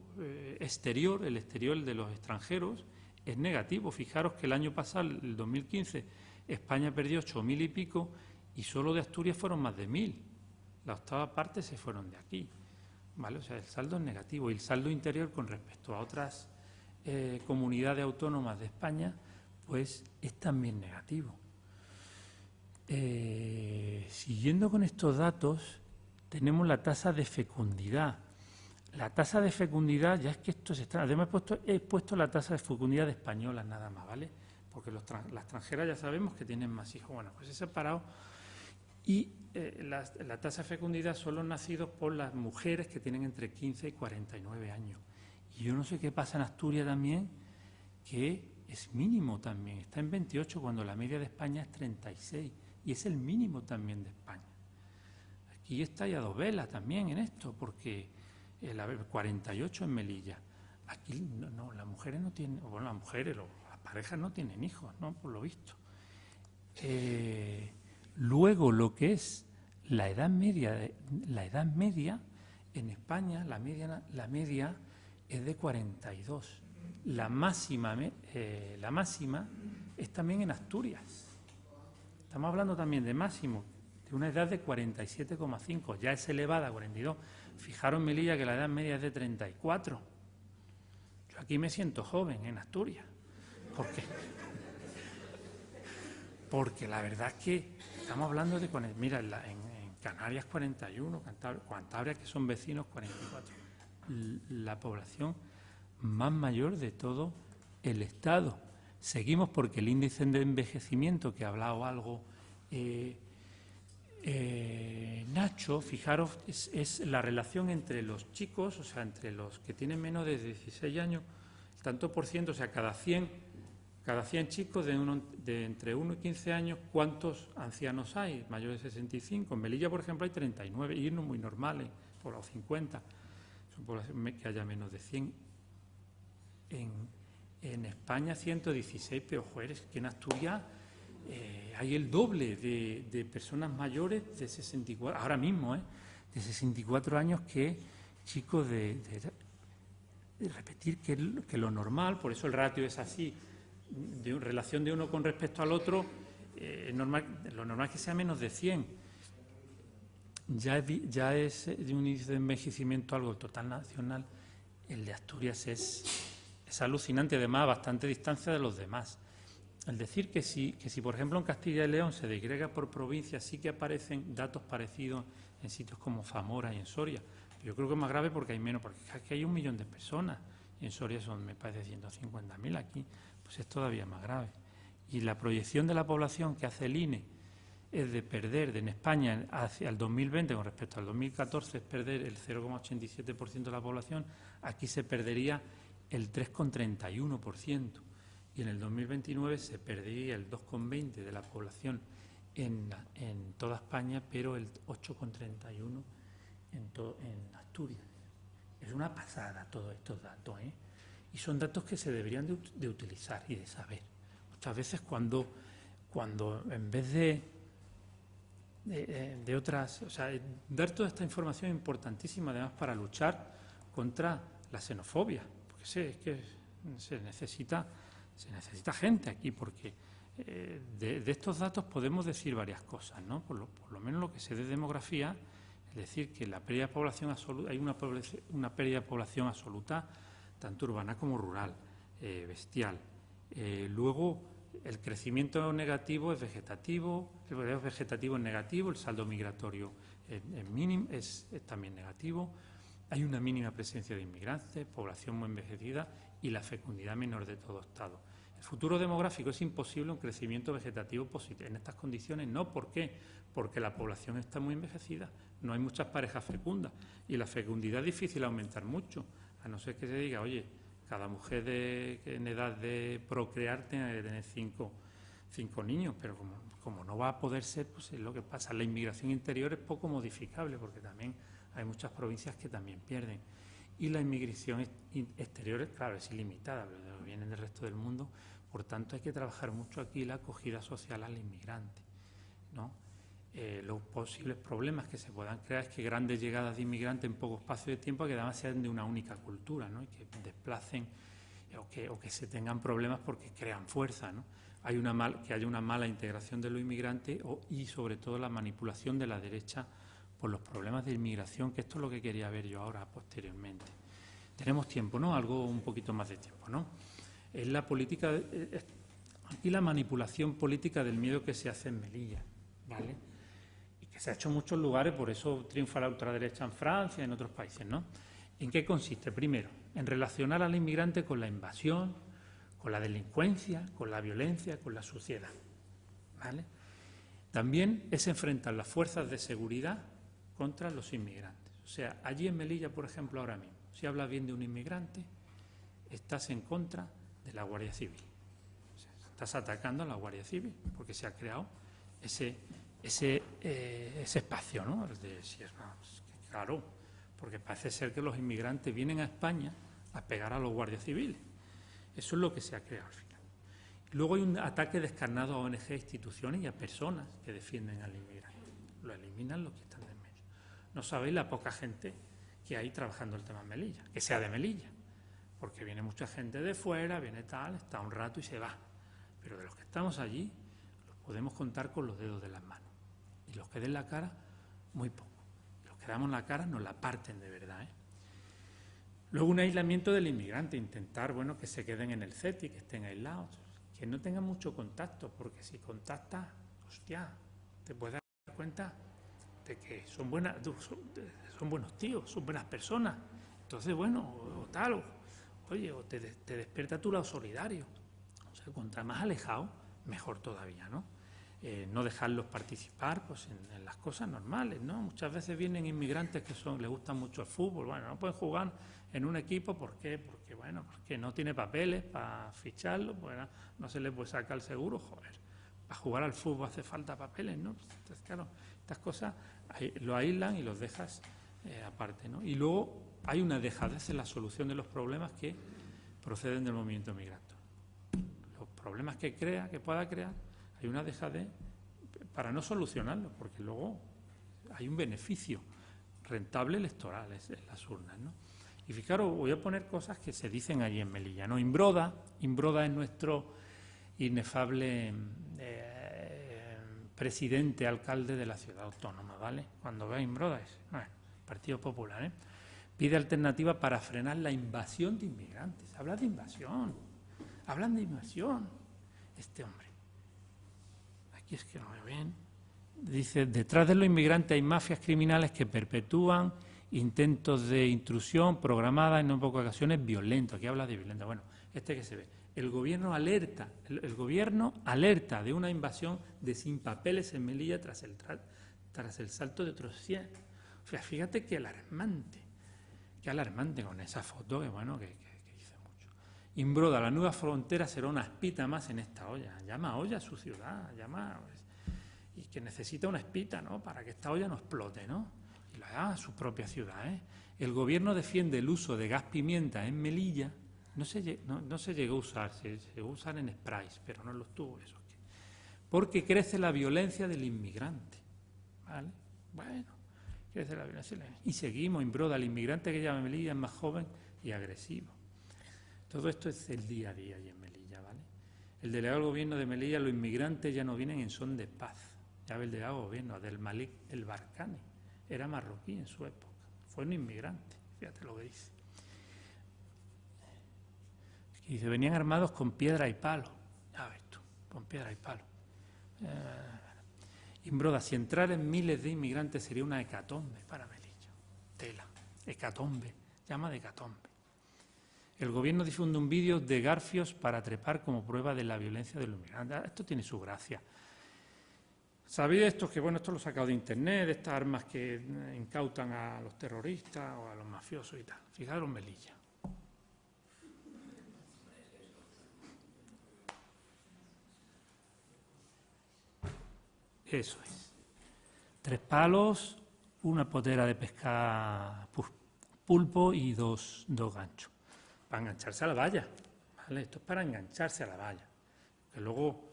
Speaker 1: exterior, el exterior de los extranjeros, es negativo. Fijaros que el año pasado, el 2015, España perdió 8.000 y pico y solo de Asturias fueron más de 1.000. La octava parte se fueron de aquí, ¿vale? O sea, el saldo es negativo. Y el saldo interior con respecto a otras comunidades autónomas de España, pues es también negativo. Siguiendo con estos datos, tenemos la tasa de fecundidad. La tasa de fecundidad, ya es que esto es extraño. Además he puesto la tasa de fecundidad de españolas nada más, ¿vale? Porque las extranjeras ya sabemos que tienen más hijos. Bueno, pues he separado. Y la tasa de fecundidad son los nacidos por las mujeres que tienen entre 15 y 49 años. Y yo no sé qué pasa en Asturias también, que es mínimo también. Está en 28 cuando la media de España es 36. Y es el mínimo también de España. Aquí está ya dos velas también en esto, porque el 48 en Melilla. Aquí no, las mujeres no tienen, bueno, las mujeres, las parejas no tienen hijos, ¿no?, por lo visto. Luego, lo que es la edad media en España, la media es de 42. La máxima es también en Asturias. Estamos hablando también de máximo, de una edad de 47,5, ya es elevada a 42. Fijaros en Melilla que la edad media es de 34. Yo aquí me siento joven en Asturias. ¿Por qué? Porque la verdad es que estamos hablando de... Mira, en Canarias 41, Cantabria, que son vecinos, 44. La población más mayor de todo el Estado. Seguimos porque el índice de envejecimiento, que ha hablado algo Nacho, fijaros, es la relación entre los chicos, o sea, entre los que tienen menos de 16 años, el tanto por ciento, o sea, cada 100 chicos de entre 1 y 15 años, ¿cuántos ancianos hay? Mayores de 65. En Melilla, por ejemplo, hay 39, y no muy normales, por los 50. Son poblaciones que haya menos de 100. En España 116, pero joder, es que en Asturias hay el doble de personas mayores de 64, ahora mismo, de 64 años que chicos de repetir que lo normal, por eso el ratio es así, de relación de uno con respecto al otro, lo normal es que sea menos de 100. Ya es de un índice de envejecimiento algo total nacional. El de Asturias es alucinante, además a bastante distancia de los demás. El decir que si, por ejemplo, en Castilla y León se desgrega por provincia, sí que aparecen datos parecidos en sitios como Zamora y en Soria. Yo creo que es más grave porque hay menos, porque aquí hay 1 millón de personas, y en Soria son, me parece, 150.000, aquí pues es todavía más grave. Y la proyección de la población que hace el INE es de perder en España hacia el 2020 con respecto al 2014, es perder el 0,87% de la población, aquí se perdería el 3,31%. Y en el 2029 se perdería el 2,20% de la población en toda España, pero el 8,31% en Asturias. Es una pasada todos estos datos, ¿eh? Y son datos que se deberían de utilizar y de saber. Muchas veces cuando en vez de otras, o sea, dar toda esta información es importantísima además para luchar contra la xenofobia, porque es que se necesita gente aquí, porque de estos datos podemos decir varias cosas, ¿no? Por lo menos lo que se de demografía, es decir, que la pérdida de población absoluta, hay una pérdida de población absoluta, tanto urbana como rural, bestial. Luego, el crecimiento negativo es vegetativo, el vegetativo es negativo, el saldo migratorio es también negativo, hay una mínima presencia de inmigrantes, población muy envejecida y la fecundidad menor de todo estado. El futuro demográfico es imposible un crecimiento vegetativo positivo en estas condiciones. No, ¿por qué? Porque la población está muy envejecida, no hay muchas parejas fecundas y la fecundidad es difícil aumentar mucho, a no ser que se diga, oye, cada mujer en edad de procrear tiene que tener cinco niños, pero como no va a poder ser, pues es lo que pasa. La inmigración interior es poco modificable porque también hay muchas provincias que también pierden. Y la inmigración exterior, claro, es ilimitada, pero vienen del resto del mundo. Por tanto, hay que trabajar mucho aquí la acogida social al inmigrante, ¿no? Los posibles problemas que se puedan crear es que grandes llegadas de inmigrantes en poco espacio de tiempo que además sean de una única cultura, ¿no? Y que desplacen o que se tengan problemas porque crean fuerza, ¿no? Que haya una mala integración de los inmigrantes y sobre todo la manipulación de la derecha por los problemas de inmigración, que esto es lo que quería ver yo ahora posteriormente. Tenemos tiempo, ¿no? Algo un poquito más de tiempo, ¿no? Es la política, aquí la manipulación política del miedo que se hace en Melilla, ¿vale? Y que se ha hecho en muchos lugares, por eso triunfa la ultraderecha en Francia y en otros países, ¿no? ¿En qué consiste? Primero, en relacionar al inmigrante con la invasión, con la delincuencia, con la violencia, con la suciedad, ¿vale? También es enfrentar las fuerzas de seguridad contra los inmigrantes. O sea, allí en Melilla, por ejemplo, ahora mismo, si hablas bien de un inmigrante, estás en contra de la Guardia Civil. O sea, estás atacando a la Guardia Civil porque se ha creado ese espacio, ¿no? Claro, porque parece ser que los inmigrantes vienen a España a pegar a los guardias civiles. Eso es lo que se ha creado al final. Luego hay un ataque descarnado a ONG, instituciones y a personas que defienden al inmigrante. Lo eliminan, lo quitan de en medio. No sabéis la poca gente que hay trabajando el tema en Melilla, que sea de Melilla, porque viene mucha gente de fuera, viene tal, está un rato y se va. Pero de los que estamos allí, los podemos contar con los dedos de las manos. Y los que den la cara, muy poco. Y los que damos la cara nos la parten de verdad, ¿eh? Luego un aislamiento del inmigrante, intentar, bueno, que se queden en el CETI, que estén aislados, que no tengan mucho contacto, porque si contactas, hostia, te puedes dar cuenta de que son buenos tíos, son buenas personas. Entonces, bueno, o tal, oye, o te despierta tu lado solidario. O sea, contra más alejado, mejor todavía, ¿no? No dejarlos participar pues, en las cosas normales, ¿no? Muchas veces vienen inmigrantes que les gusta mucho el fútbol, bueno, no pueden jugar en un equipo, ¿por qué? Porque no tiene papeles para ficharlo, pues no se les puede sacar el seguro, joder. Para jugar al fútbol hace falta papeles, ¿no? Entonces, claro, estas cosas lo aíslan y los dejas aparte, ¿no? Y luego hay una dejadez en la solución de los problemas que proceden del movimiento migratorio. Los problemas que pueda crear, hay una dejadez para no solucionarlos, porque luego hay un beneficio rentable electoral en las urnas, ¿no? Y fijaros, voy a poner cosas que se dicen allí en Melilla, ¿no? Imbroda es nuestro inefable presidente, alcalde de la ciudad autónoma, ¿vale? Cuando vea Imbroda es, bueno, Partido Popular, ¿eh? Pide alternativa para frenar la invasión de inmigrantes. Hablan de invasión. Este hombre. Aquí es que no me ven. Dice, detrás de los inmigrantes hay mafias criminales que perpetúan intentos de intrusión programada en no pocas ocasiones violentos. Aquí habla de violencia. Bueno, que se ve. El gobierno alerta de una invasión de sin papeles en Melilla tras el salto de otros 100. O sea, fíjate qué alarmante con esa foto, que bueno, que dice mucho. Imbroda, la nueva frontera será una espita más en esta olla. Llama a olla a su ciudad, y que necesita una espita, ¿no?, para que esta olla no explote, ¿no? Y lo haga a su propia ciudad, ¿eh? El gobierno defiende el uso de gas pimienta en Melilla. No se llegó a usar, se llegó a usar en sprays, pero no los tuvo eso. Porque crece la violencia del inmigrante, ¿vale? Bueno, crece la violencia. Y seguimos, Imbroda, el inmigrante que llama a Melilla es más joven y agresivo. Todo esto es el día a día allí en Melilla, ¿vale? El delegado del gobierno de Melilla, los inmigrantes ya no vienen en son de paz. Ya ve el delegado del gobierno, del Malik El Barkani, era marroquí en su época, fue un inmigrante, fíjate lo que dice. Y dice, venían armados con piedra y palo. Ya ves tú, con piedra y palo. Imbroda, si entrar en miles de inmigrantes sería una hecatombe para Melilla. Tela, hecatombe, llama de hecatombe. El gobierno difunde un vídeo de garfios para trepar como prueba de la violencia de los inmigrantes. Esto tiene su gracia. ¿Sabéis esto? Que bueno, esto lo he sacado de internet, de estas armas que incautan a los terroristas o a los mafiosos y tal. Fijaros Melilla. Eso es. 3 palos, una potera de pescar pulpo y dos ganchos. Para engancharse a la valla, ¿vale? Esto es para engancharse a la valla. Que luego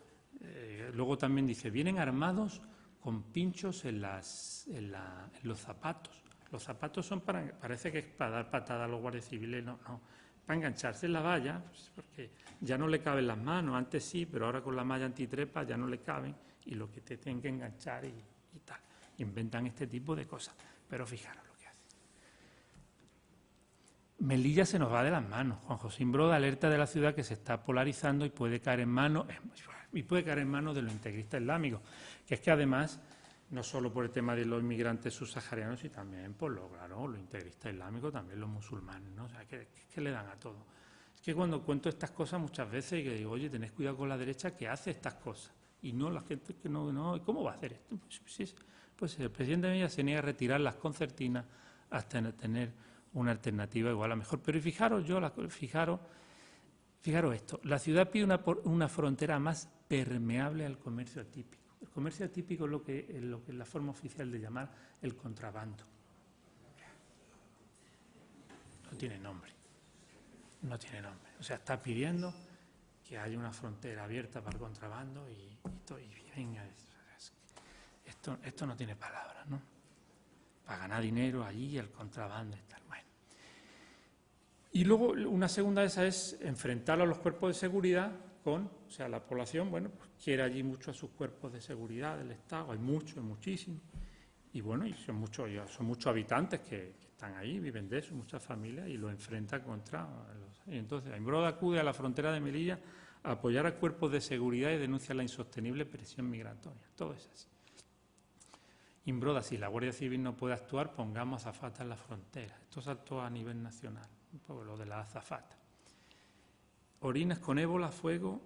Speaker 1: también dice, vienen armados con pinchos en los zapatos. Los zapatos son parece que es para dar patada a los guardias civiles, no, para engancharse en la valla, pues porque ya no le caben las manos, antes sí, pero ahora con la malla antitrepa ya no le caben y lo que te tienen que enganchar y tal. Inventan este tipo de cosas, pero fijaros lo que hacen. Melilla se nos va de las manos. Juan José Imbroda alerta de la ciudad que se está polarizando y puede caer en manos de los integristas islámicos, que es que además, no solo por el tema de los inmigrantes subsaharianos, sino también por los integristas islámicos, también los musulmanes, ¿no? O sea, que le dan a todo. Es que cuando cuento estas cosas muchas veces y que digo, oye, tenés cuidado con la derecha que hace estas cosas, y no la gente que no, ¿cómo va a hacer esto? Pues el presidente de Melilla se niega a retirar las concertinas hasta tener una alternativa igual a mejor. Pero fijaros esto, la ciudad pide una frontera más permeable al comercio atípico. El comercio atípico es lo que es la forma oficial de llamar el contrabando. No tiene nombre. O sea, está pidiendo que haya una frontera abierta para el contrabando y venga, esto no tiene palabras, ¿no? Para ganar dinero allí, el contrabando y tal. Bueno. Y luego una segunda de esas es enfrentar a los cuerpos de seguridad la población, bueno, pues quiere allí mucho a sus cuerpos de seguridad del Estado, hay muchísimos, y bueno, y son muchos habitantes que están ahí, viven de eso, muchas familias, y lo enfrenta contra los. Y entonces, Imbroda acude a la frontera de Melilla a apoyar a cuerpos de seguridad y denuncia la insostenible presión migratoria. Todo es así. Imbroda, si la Guardia Civil no puede actuar, pongamos azafatas en la frontera. Esto saltó a nivel nacional, un poco lo de la azafata. Orines con ébola, fuego,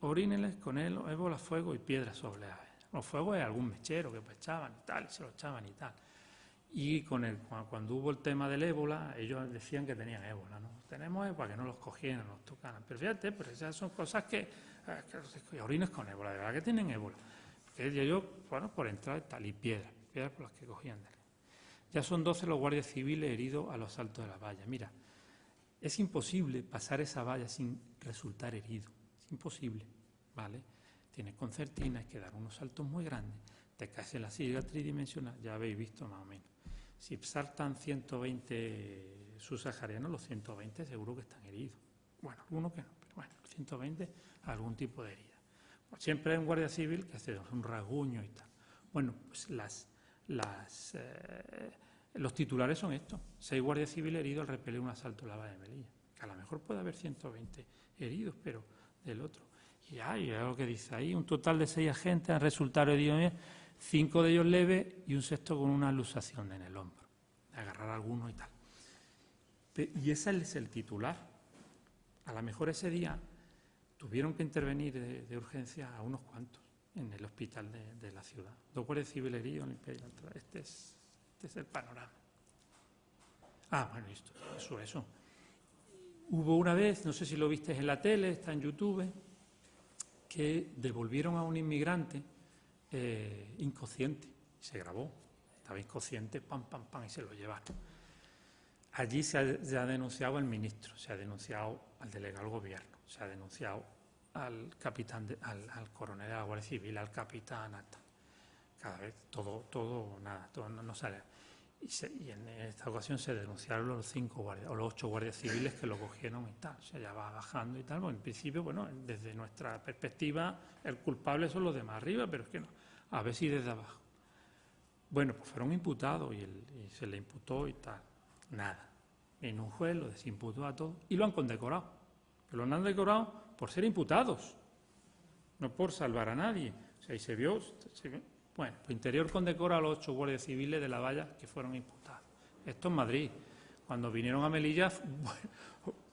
Speaker 1: ébola, fuego y piedras sobre aves. Los fuegos es algún mechero que echaban y tal, y se lo echaban y tal. Y cuando hubo el tema del ébola, ellos decían que tenían ébola, ¿no? Tenemos ébola, que no los cogieran, no los tocaran. Pero fíjate, esas son cosas que orines con ébola, de verdad que tienen ébola. Por entrar tal, y piedras por las que cogían. Ya son 12 los guardias civiles heridos a los saltos de la valla. Mira, es imposible pasar esa valla sin resultar herido. Es imposible, ¿vale? Tienes concertina, hay que dar unos saltos muy grandes. Te caes en la silla tridimensional, ya habéis visto más o menos. Si saltan 120 subsaharianos, los 120 seguro que están heridos. Bueno, algunos que no, pero bueno, 120 algún tipo de herida. Pues siempre hay un guardia civil que hace un rasguño y tal. Bueno, pues los titulares son estos: 6 guardias civiles heridos al repeler un asalto en la valla de Melilla. Que a lo mejor puede haber 120 heridos, pero del otro. Y hay algo que dice ahí: un total de 6 agentes han resultado heridos, 5 de ellos leves y un sexto con una luxación en el hombro. Agarrar a alguno y tal. Y ese es el titular. A lo mejor ese día tuvieron que intervenir de urgencia a unos cuantos en el hospital de la ciudad. 2 guardias civiles heridos en el Imperial. Este es el panorama. Bueno, eso. Hubo una vez, no sé si lo viste en la tele, está en YouTube, que devolvieron a un inmigrante inconsciente. Se grabó. Estaba inconsciente, pam, y se lo llevaron. Allí se ha denunciado al ministro, se ha denunciado al delegado del gobierno, se ha denunciado al capitán, al coronel de la Guardia Civil, al capitán, hasta cada vez todo no sale. Y en esta ocasión se denunciaron los 5 guardias, o los 8 guardias civiles que lo cogieron y tal. O sea, ya va bajando y tal. Bueno, en principio, desde nuestra perspectiva, el culpable son los de más arriba, pero es que no. A ver si desde abajo. Bueno, pues fueron imputados y se le imputó y tal. Nada. En un juez lo desimputó a todos y lo han condecorado. Pero lo han decorado por ser imputados, no por salvar a nadie. O sea, y se vio. Bueno, pues Interior condecora a los 8 guardias civiles de la valla que fueron imputados. Esto en Madrid. Cuando vinieron a Melilla,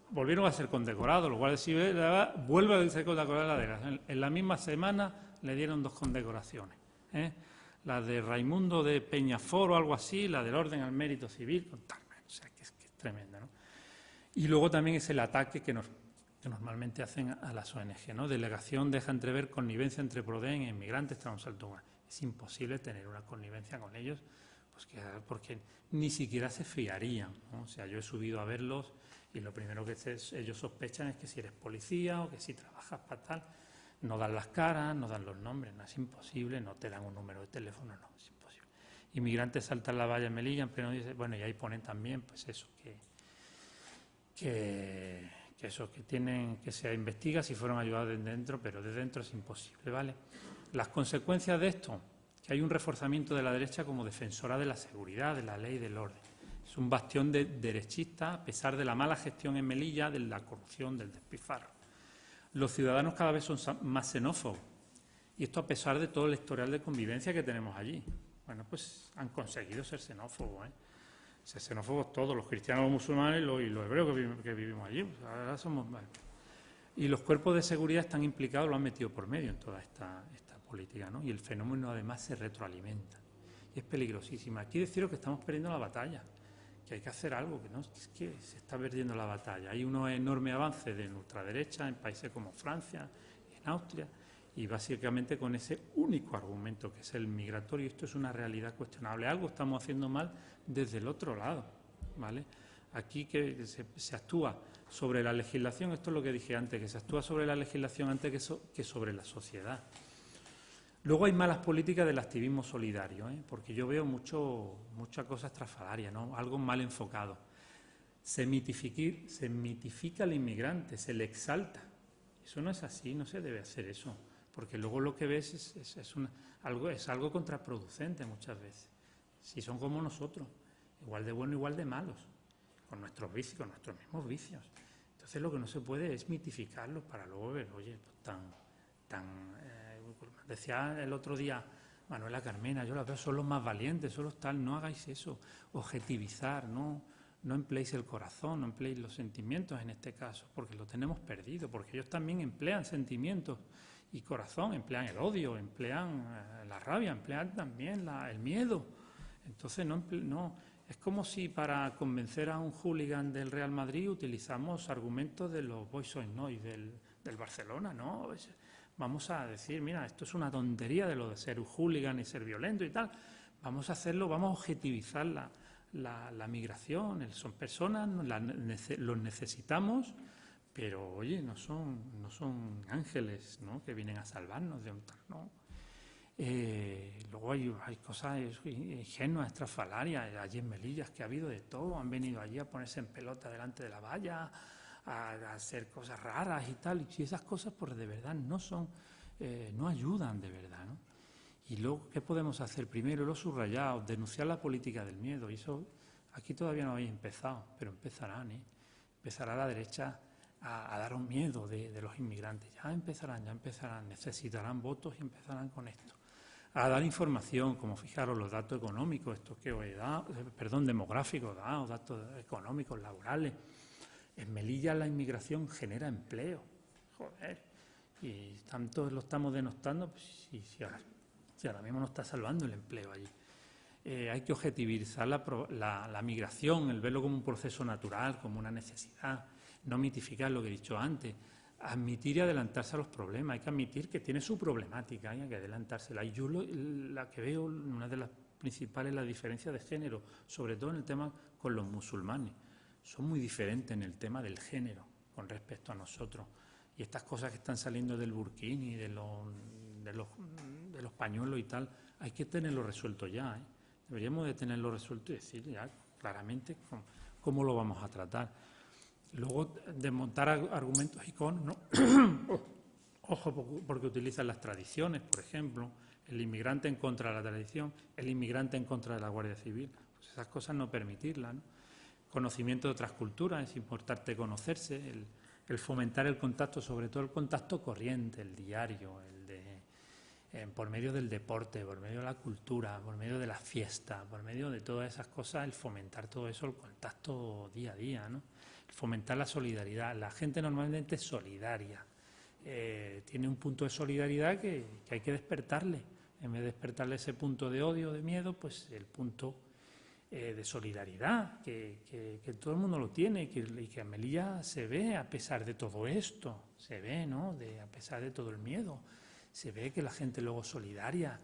Speaker 1: volvieron a ser condecorados. Los guardias civiles de la valla vuelven a ser condecorados. En la misma semana le dieron 2 condecoraciones. La de Raimundo de Peñafort o algo así, la del Orden al Mérito Civil, con tal. O sea, que es tremenda, ¿no? Y luego también es el ataque que normalmente hacen a las ONG, ¿no? Delegación deja entrever connivencia entre Proden e inmigrantes tras un salto humano. Es imposible tener una connivencia con ellos, pues porque ni siquiera se fiarían, ¿no? O sea, yo he subido a verlos y lo primero que ellos sospechan es que si eres policía o que si trabajas para tal, no dan las caras, no dan los nombres, no, es imposible, no te dan un número de teléfono, no, es imposible. Inmigrantes saltan la valla en Melilla, en pleno día, bueno, y ahí ponen también, pues eso, que se investiga si fueron ayudados desde dentro, pero desde dentro es imposible, ¿vale? Las consecuencias de esto, que hay un reforzamiento de la derecha como defensora de la seguridad, de la ley y del orden. Es un bastión derechista, a pesar de la mala gestión en Melilla, de la corrupción, del despilfarro. Los ciudadanos cada vez son más xenófobos, y esto a pesar de todo el historial de convivencia que tenemos allí. Bueno, pues han conseguido ser xenófobos, Ser xenófobos todos, los cristianos, los musulmanes y los hebreos que vivimos allí. Pues ahora somos más. Y los cuerpos de seguridad están implicados, lo han metido por medio en toda esta política, ¿no? Y el fenómeno además se retroalimenta. Y es peligrosísimo. Aquí deciros que estamos perdiendo la batalla, que hay que hacer algo, es que se está perdiendo la batalla. Hay unos enormes avances de ultraderecha en países como Francia, en Austria, y básicamente con ese único argumento que es el migratorio. Esto es una realidad cuestionable. Algo estamos haciendo mal desde el otro lado, ¿vale? Aquí que se actúa sobre la legislación, esto es lo que dije antes, que se actúa sobre la legislación antes que sobre la sociedad. Luego hay malas políticas del activismo solidario, porque yo veo muchas cosas estrafalarias, ¿no? Algo mal enfocado. Se mitifica al inmigrante, se le exalta. Eso no es así, no se debe hacer eso, porque luego lo que ves es algo contraproducente muchas veces. Si son como nosotros, igual de buenos, igual de malos, con nuestros vicios, con nuestros mismos vicios. Entonces lo que no se puede es mitificarlos para luego ver, oye, pues decía el otro día Manuela Carmena, yo la veo, son los más valientes, son los tal, no hagáis eso, objetivizar, no empleéis el corazón, no empleéis los sentimientos en este caso, porque lo tenemos perdido, porque ellos también emplean sentimientos y corazón, emplean el odio, emplean la rabia, emplean también el miedo. Entonces no es como si para convencer a un hooligan del Real Madrid utilizamos argumentos de los Boys No y del Barcelona, ¿no? Vamos a decir, mira, esto es una tontería de lo de ser un hooligan y ser violento y tal. Vamos a hacerlo, vamos a objetivizar la migración. Son personas, los necesitamos, pero oye, no son ángeles, ¿no? Que vienen a salvarnos de un tal, ¿no? Luego hay cosas ingenuas, estrafalarias. Allí en Melillas, que ha habido de todo. Han venido allí a ponerse en pelota delante de la valla, a hacer cosas raras y tal. Y esas cosas, pues de verdad, no ayudan de verdad, ¿no? Y luego, ¿qué podemos hacer? Primero, los subrayados, denunciar la política del miedo. Y eso aquí todavía no habéis empezado, pero empezarán, ¿eh? Empezará la derecha a daros miedo de los inmigrantes. Ya empezarán, necesitarán votos y empezarán con esto. A dar información, como fijaros los datos económicos, estos que os he dado, demográficos, datos económicos, laborales. En Melilla la inmigración genera empleo. Joder. Y tanto lo estamos denostando, pues si ahora mismo no está salvando el empleo allí. Hay que objetivizar la migración, el verlo como un proceso natural, como una necesidad, no mitificar lo que he dicho antes, admitir y adelantarse a los problemas. Hay que admitir que tiene su problemática, hay que adelantársela. Y yo la que veo, una de las principales, la diferencia de género, sobre todo en el tema con los musulmanes. Son muy diferentes en el tema del género con respecto a nosotros. Y estas cosas que están saliendo del burkini, de los pañuelos y tal, hay que tenerlo resuelto ya, ¿eh? Deberíamos de tenerlo resuelto y decir ya claramente cómo lo vamos a tratar. Luego, desmontar argumentos iconos, ¿no? Ojo, porque utilizan las tradiciones, por ejemplo, el inmigrante en contra de la tradición, el inmigrante en contra de la Guardia Civil. Pues esas cosas no permitirlas, ¿no? Conocimiento de otras culturas, es importante conocerse, el fomentar el contacto, sobre todo el contacto corriente, el diario, por medio del deporte, por medio de la cultura, por medio de la fiesta, por medio de todas esas cosas, el fomentar todo eso, el contacto día a día, ¿no? El fomentar la solidaridad. La gente normalmente es solidaria, tiene un punto de solidaridad que hay que despertarle. En vez de despertarle ese punto de odio, de miedo, pues el punto de solidaridad, que todo el mundo lo tiene, y que en Melilla se ve a pesar de todo esto, se ve, ¿no? A pesar de todo el miedo. Se ve que la gente luego es solidaria,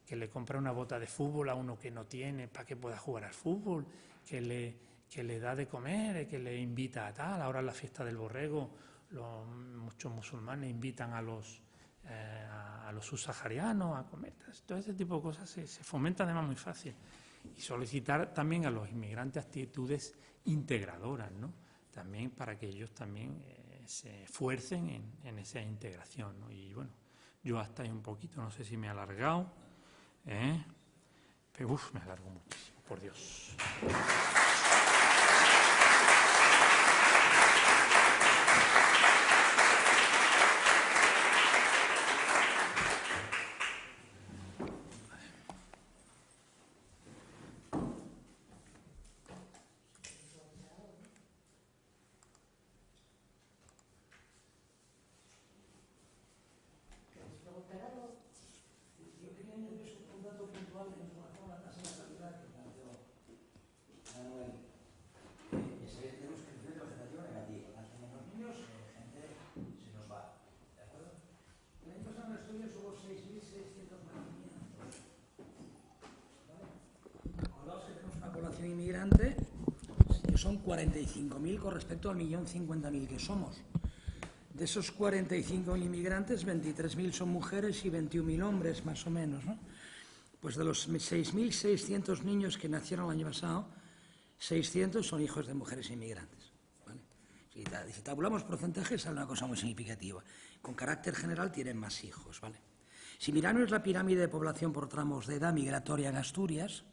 Speaker 1: que le compra una bota de fútbol a uno que no tiene para que pueda jugar al fútbol, que le da de comer, que le invita a tal. Ahora en la fiesta del borrego, muchos musulmanes invitan a los subsaharianos a comer. Todo ese tipo de cosas se fomenta además muy fácil. Y solicitar también a los inmigrantes actitudes integradoras, ¿no? También para que ellos también se esfuercen en esa integración, ¿no? Y bueno, yo hasta ahí un poquito, no sé si me he alargado, pero me alargo muchísimo, por Dios.
Speaker 2: Inmigrante, que son 45.000 con respecto al 1.050.000 que somos. De esos 45.000 inmigrantes, 23.000 son mujeres y 21.000 hombres, más o menos, ¿no? Pues de los 6.600 niños que nacieron el año pasado, 600 son hijos de mujeres inmigrantes, ¿vale? Si tabulamos porcentajes, sale una cosa muy significativa. Con carácter general tienen más hijos, ¿vale? Si miramos la pirámide de población por tramos de edad migratoria en Asturias,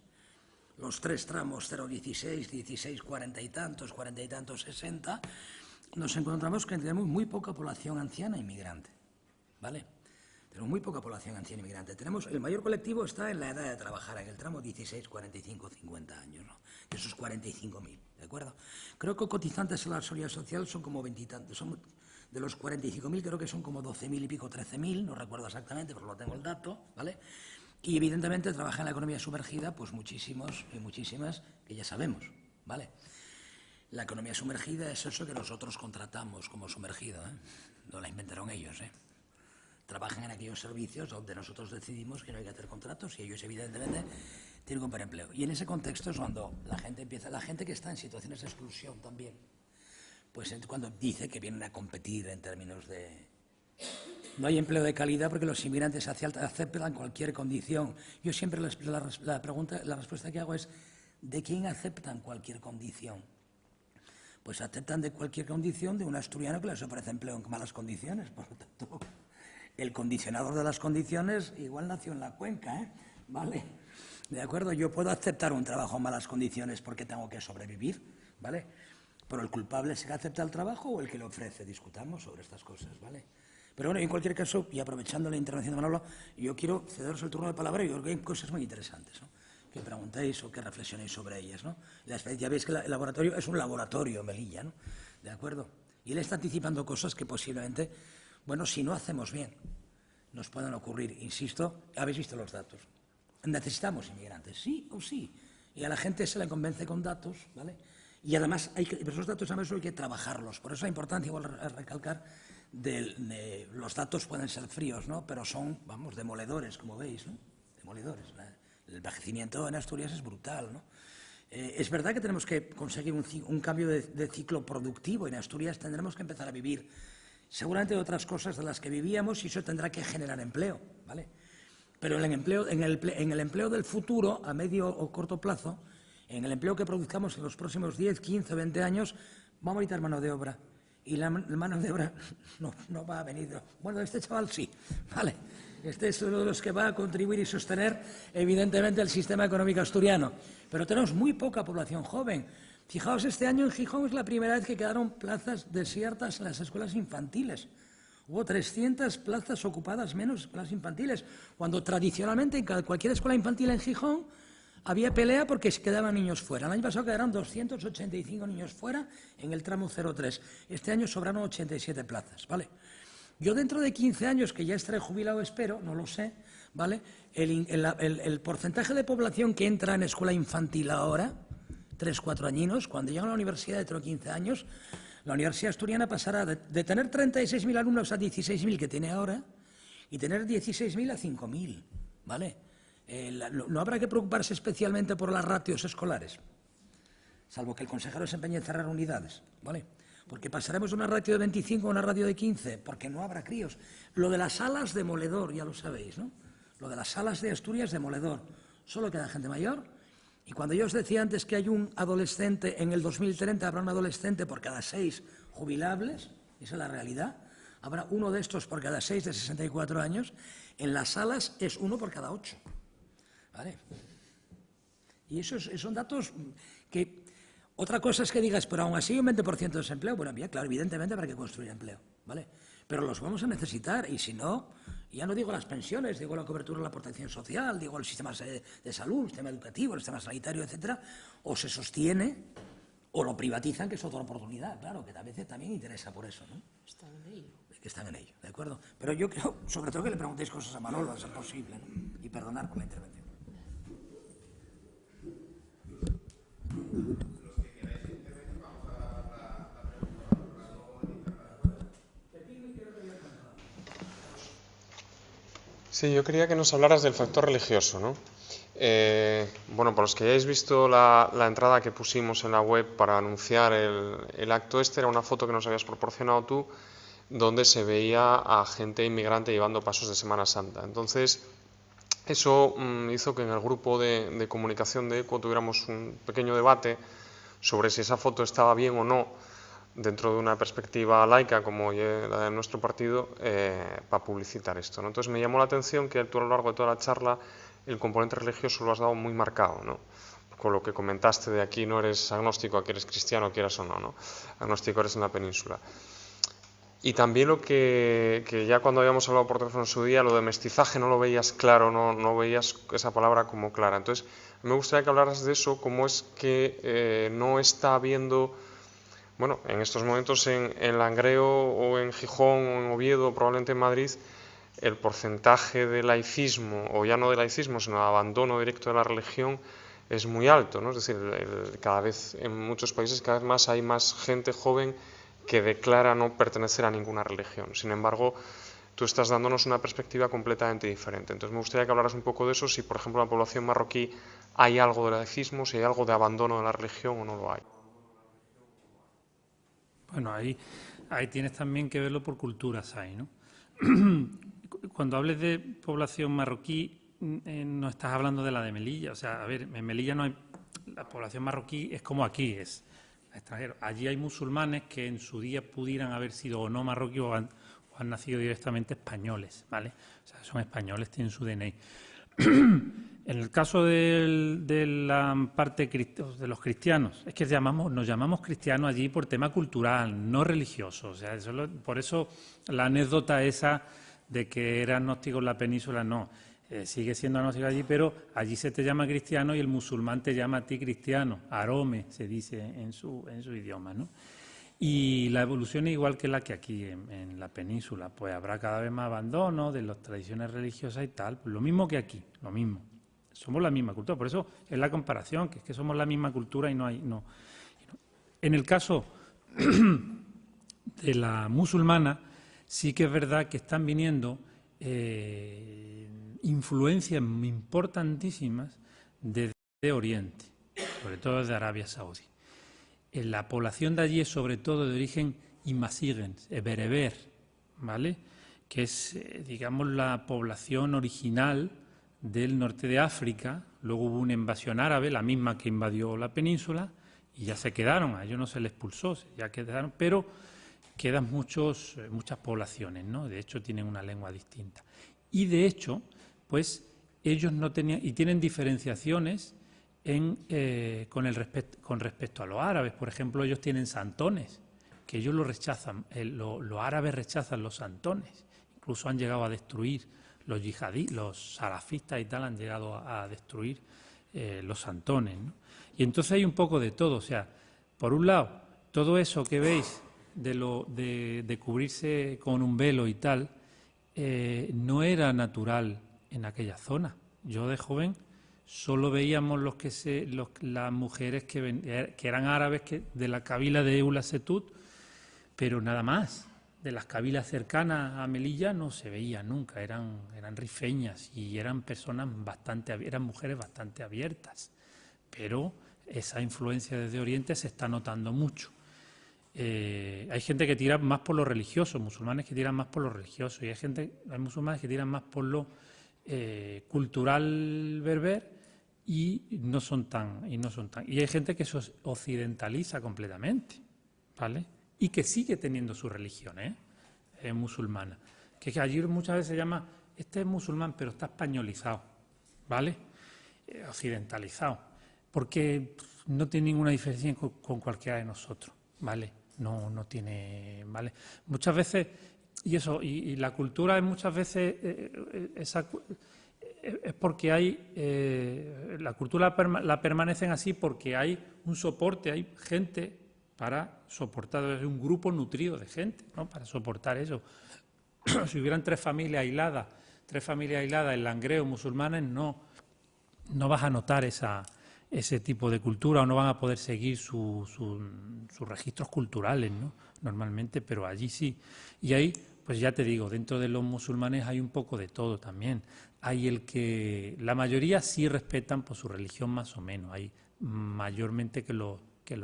Speaker 2: los tres tramos 0,16, 16, 40 y tantos, 60, nos encontramos que tenemos muy poca población anciana inmigrante, ¿vale? Tenemos muy poca población anciana inmigrante. El mayor colectivo está en la edad de trabajar, en el tramo 16, 45, 50 años, ¿no? De esos 45.000, ¿de acuerdo? Creo que cotizantes a la seguridad social son como 20 y tantos. De los 45.000 creo que son como 12.000 y pico, 13.000, no recuerdo exactamente, pero no tengo el dato, ¿vale? Y evidentemente trabaja en la economía sumergida, pues muchísimos y muchísimas que ya sabemos, ¿vale? La economía sumergida es eso que nosotros contratamos como sumergido, ¿eh? No la inventaron ellos, ¿eh? Trabajan en aquellos servicios donde nosotros decidimos que no hay que hacer contratos y ellos evidentemente tienen que comprar empleo. Y en ese contexto es cuando la gente que está en situaciones de exclusión también, pues cuando dice que vienen a competir en términos de No hay empleo de calidad porque los inmigrantes aceptan cualquier condición. Yo siempre la respuesta que hago es, ¿de quién aceptan cualquier condición? Pues aceptan de cualquier condición de un asturiano que les ofrece empleo en malas condiciones. Por lo tanto, el condicionador de las condiciones igual nació en la Cuenca, ¿eh? ¿Vale? ¿De acuerdo? Yo puedo aceptar un trabajo en malas condiciones porque tengo que sobrevivir, ¿vale? Pero el culpable es el que acepta el trabajo o el que lo ofrece. Discutamos sobre estas cosas, ¿vale? Pero bueno, en cualquier caso, y aprovechando la intervención de Manolo, yo quiero cederos el turno de palabra y yo creo que hay cosas muy interesantes, ¿no?, que preguntéis o que reflexionéis sobre ellas, ¿no? Ya veis que el laboratorio es un laboratorio, Melilla, ¿no? ¿De acuerdo? Y él está anticipando cosas que posiblemente, bueno, si no hacemos bien, nos puedan ocurrir. Insisto, habéis visto los datos. Necesitamos inmigrantes, sí o sí. Y a la gente se le convence con datos, ¿vale? Y además, esos datos además hay que trabajarlos. Por eso la importancia, igual recalcar, los datos pueden ser fríos, ¿no?, pero son, vamos, demoledores, como veis, ¿no? Demoledores. El envejecimiento en Asturias es brutal, ¿no? Es verdad que tenemos que conseguir un cambio de ciclo productivo. En Asturias tendremos que empezar a vivir seguramente otras cosas de las que vivíamos y eso tendrá que generar empleo, ¿vale? Pero en el empleo del futuro, a medio o corto plazo, en el empleo que produzcamos en los próximos 10, 15, 20 años, vamos a necesitar mano de obra. Y la mano de obra no va a venir. Bueno, este chaval sí, ¿vale? Este es uno de los que va a contribuir y sostener, evidentemente, el sistema económico asturiano. Pero tenemos muy poca población joven. Fijaos, este año en Gijón es la primera vez que quedaron plazas desiertas en las escuelas infantiles. Hubo 300 plazas ocupadas menos en escuelas infantiles, cuando tradicionalmente en cualquier escuela infantil en Gijón había pelea porque se quedaban niños fuera. El año pasado quedaron 285 niños fuera en el tramo 03. Este año sobraron 87 plazas, ¿vale? Yo dentro de 15 años, que ya estaré jubilado, espero, no lo sé, ¿vale?, el porcentaje de población que entra en escuela infantil ahora, 3, 4 añinos, cuando llega a la universidad dentro de 15 años, la Universidad Asturiana pasará de tener 36.000 alumnos a 16.000 que tiene ahora y tener 16.000 a 5.000, ¿vale? No habrá que preocuparse especialmente por las ratios escolares, salvo que el consejero se empeñe en cerrar unidades, ¿vale? Porque pasaremos de una ratio de 25 a una ratio de 15, porque no habrá críos. Lo de las salas, demoledor, ya lo sabéis, ¿no? Lo de las salas de Asturias, demoledor. Solo queda gente mayor. Y cuando yo os decía antes que hay un adolescente, en el 2030 habrá un adolescente por cada 6 jubilables, esa es la realidad, habrá uno de estos por cada 6 de 64 años, en las salas es uno por cada 8. ¿Vale? Y esos son datos que... Otra cosa es que digas, pero aún así un 20% de desempleo. Bueno, bien, claro, evidentemente habrá que construir empleo, ¿vale? Pero los vamos a necesitar y si no, ya no digo las pensiones, digo la cobertura de la protección social, digo el sistema de salud, el sistema educativo, el sistema sanitario, etcétera, o se sostiene o lo privatizan, que es otra oportunidad, claro, que a veces también interesa por eso, ¿no?
Speaker 3: Están en ello.
Speaker 2: Que están en ello, ¿de acuerdo? Pero yo creo, sobre todo, que le preguntéis cosas a Manolo, a ser posible, ¿no? Y perdonar por la intervención.
Speaker 4: Sí, yo quería que nos hablaras del factor religioso, ¿no? Bueno, para los que hayáis visto la entrada que pusimos en la web para anunciar el acto era una foto que nos habías proporcionado tú, donde se veía a gente inmigrante llevando pasos de Semana Santa. Entonces, eso hizo que en el grupo de comunicación de ECUO tuviéramos un pequeño debate sobre si esa foto estaba bien o no, dentro de una perspectiva laica como la de nuestro partido, para publicitar esto, ¿no? Entonces me llamó la atención que tú a lo largo de toda la charla el componente religioso lo has dado muy marcado, ¿no? Con lo que comentaste de aquí no eres agnóstico, aquí eres cristiano, quieras o no, ¿no? Agnóstico eres en la península. Y también lo que ya cuando habíamos hablado por teléfono en su día, lo de mestizaje no lo veías claro, no veías esa palabra como clara. Entonces me gustaría que hablaras de eso, cómo es que no está habiendo... Bueno, en estos momentos en Langreo o en Gijón o en Oviedo, probablemente en Madrid, el porcentaje de laicismo, o ya no de laicismo, sino de abandono directo de la religión, es muy alto, ¿no? Es decir, cada vez en muchos países cada vez más hay más gente joven que declara no pertenecer a ninguna religión. Sin embargo, tú estás dándonos una perspectiva completamente diferente. Entonces me gustaría que hablaras un poco de eso, si por ejemplo en la población marroquí hay algo de laicismo, si hay algo de abandono de la religión o no lo hay.
Speaker 1: Bueno, ahí tienes también que verlo por culturas, ¿no? cuando hables de población marroquí, no estás hablando de la de Melilla. O sea, a ver, en Melilla no hay... La población marroquí es como aquí, es extranjero. Allí hay musulmanes que en su día pudieran haber sido o no marroquíes o han nacido directamente españoles, ¿vale? O sea, son españoles, tienen su DNI. En el caso de la parte de los cristianos, es que nos llamamos cristianos allí por tema cultural, no religioso. O sea, por eso la anécdota esa de que era agnóstico en la península, no. Sigue siendo agnóstico allí, pero allí se te llama cristiano y el musulmán te llama a ti cristiano. Arome se dice en su idioma, ¿no? Y la evolución es igual que la que aquí en la península, pues habrá cada vez más abandono de las tradiciones religiosas y tal, pues lo mismo que aquí, lo mismo. Somos la misma cultura, por eso es la comparación, que es que somos la misma cultura y no hay... No. En el caso de la musulmana, sí que es verdad que están viniendo influencias importantísimas desde Oriente, sobre todo desde Arabia Saudí. La población de allí es sobre todo de origen imasigen, bereber, ¿vale? Que es, digamos, la población original del norte de África. Luego hubo una invasión árabe, la misma que invadió la península, y ya se quedaron, a ellos no se les expulsó, ya quedaron, pero quedan muchas poblaciones, ¿no? De hecho, tienen una lengua distinta. Y de hecho, pues ellos no tenían, y tienen diferenciaciones con respecto a los árabes. Por ejemplo, ellos tienen santones, que ellos lo rechazan, los árabes rechazan los santones, incluso han llegado a destruir los yihadíes, los salafistas y tal han llegado a destruir los santones, ¿no? Y entonces hay un poco de todo, o sea, por un lado, todo eso que veis de cubrirse con un velo y tal, no era natural en aquella zona. Yo de joven solo veíamos las mujeres que eran árabes de la kabila de Eula Setut, pero nada más. De las cabilas cercanas a Melilla no se veía nunca, eran rifeñas y eran eran mujeres bastante abiertas, pero esa influencia desde Oriente se está notando mucho. Hay gente que tira más por lo religioso, musulmanes que tiran más por lo religioso, y hay musulmanes que tiran más por lo cultural berber y no son tan. Y hay gente que se occidentaliza completamente, ¿vale? Y que sigue teniendo su religión, musulmana. Que allí muchas veces se llama, este es musulmán, pero está españolizado, ¿vale? Occidentalizado. Porque no tiene ninguna diferencia con cualquiera de nosotros, ¿vale? No tiene, ¿vale? Muchas veces, y la cultura es muchas veces, es porque hay, la cultura la permanecen así porque hay un soporte, hay gente para soportar, un grupo nutrido de gente, ¿no? Para soportar eso. Si hubieran tres familias aisladas en Langreo, musulmanes, no vas a notar ese tipo de cultura o no van a poder seguir sus registros culturales, ¿no? Normalmente, pero allí sí. Y ahí, pues ya te digo, dentro de los musulmanes hay un poco de todo también. Hay la mayoría sí respetan por su religión más o menos, hay mayormente que los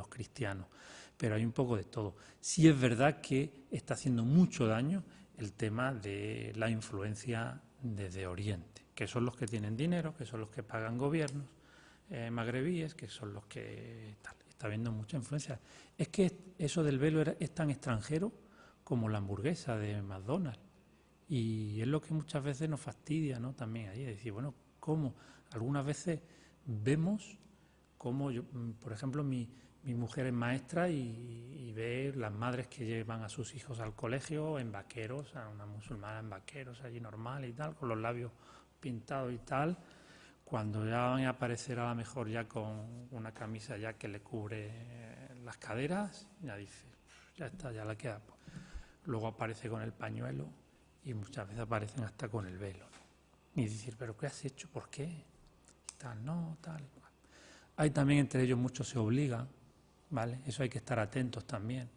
Speaker 1: cristianos, pero hay un poco de todo. Sí es verdad que está haciendo mucho daño el tema de la influencia desde Oriente, que son los que tienen dinero, que son los que pagan gobiernos magrebíes, que son los que está habiendo mucha influencia. Es que eso del velo es tan extranjero como la hamburguesa de McDonald's, y es lo que muchas veces nos fastidia, ¿no? También ahí, es decir, bueno, ¿cómo? Algunas veces vemos cómo yo, por ejemplo, mi mujer es maestra y ve las madres que llevan a sus hijos al colegio en vaqueros, a una musulmana en vaqueros allí normal y tal, con los labios pintados y tal, cuando ya van a aparecer a lo mejor ya con una camisa ya que le cubre las caderas, ya dice, ya está, ya la queda. Luego aparece con el pañuelo y muchas veces aparecen hasta con el velo. Y decir, ¿pero qué has hecho? ¿Por qué? Y tal, no, tal. Hay también entre ellos muchos se obligan, ¿vale? Eso hay que estar atentos también.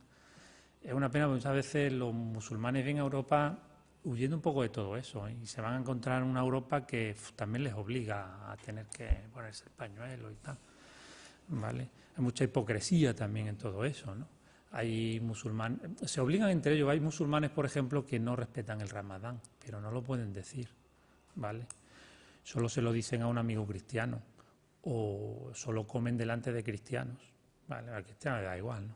Speaker 1: Es una pena porque muchas veces los musulmanes vienen a Europa huyendo un poco de todo eso, y se van a encontrar en una Europa que también les obliga a tener que ponerse el pañuelo y tal, ¿vale? Hay mucha hipocresía también en todo eso, ¿no? Hay musulmanes, se obligan entre ellos. Hay musulmanes, por ejemplo, que no respetan el Ramadán, pero no lo pueden decir, ¿vale? Solo se lo dicen a un amigo cristiano o solo comen delante de cristianos, ¿vale? Al cristiano le da igual, ¿no?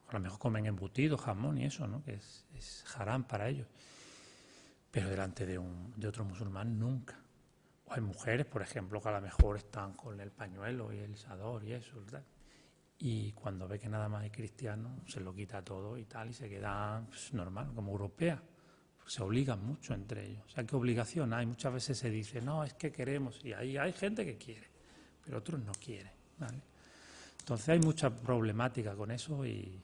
Speaker 1: A lo mejor comen embutidos, jamón y eso, ¿no? Que es harán para ellos. Pero delante de otro musulmán nunca. O hay mujeres, por ejemplo, que a lo mejor están con el pañuelo y el sador y eso, ¿verdad? Y cuando ve que nada más hay cristiano, se lo quita todo y tal, y se queda pues, normal, como europea. Se obligan mucho entre ellos. O sea, ¿qué obligación hay? Muchas veces se dice, no, es que queremos, y ahí hay gente que quiere, pero otros no quieren, ¿vale? Entonces hay mucha problemática con eso y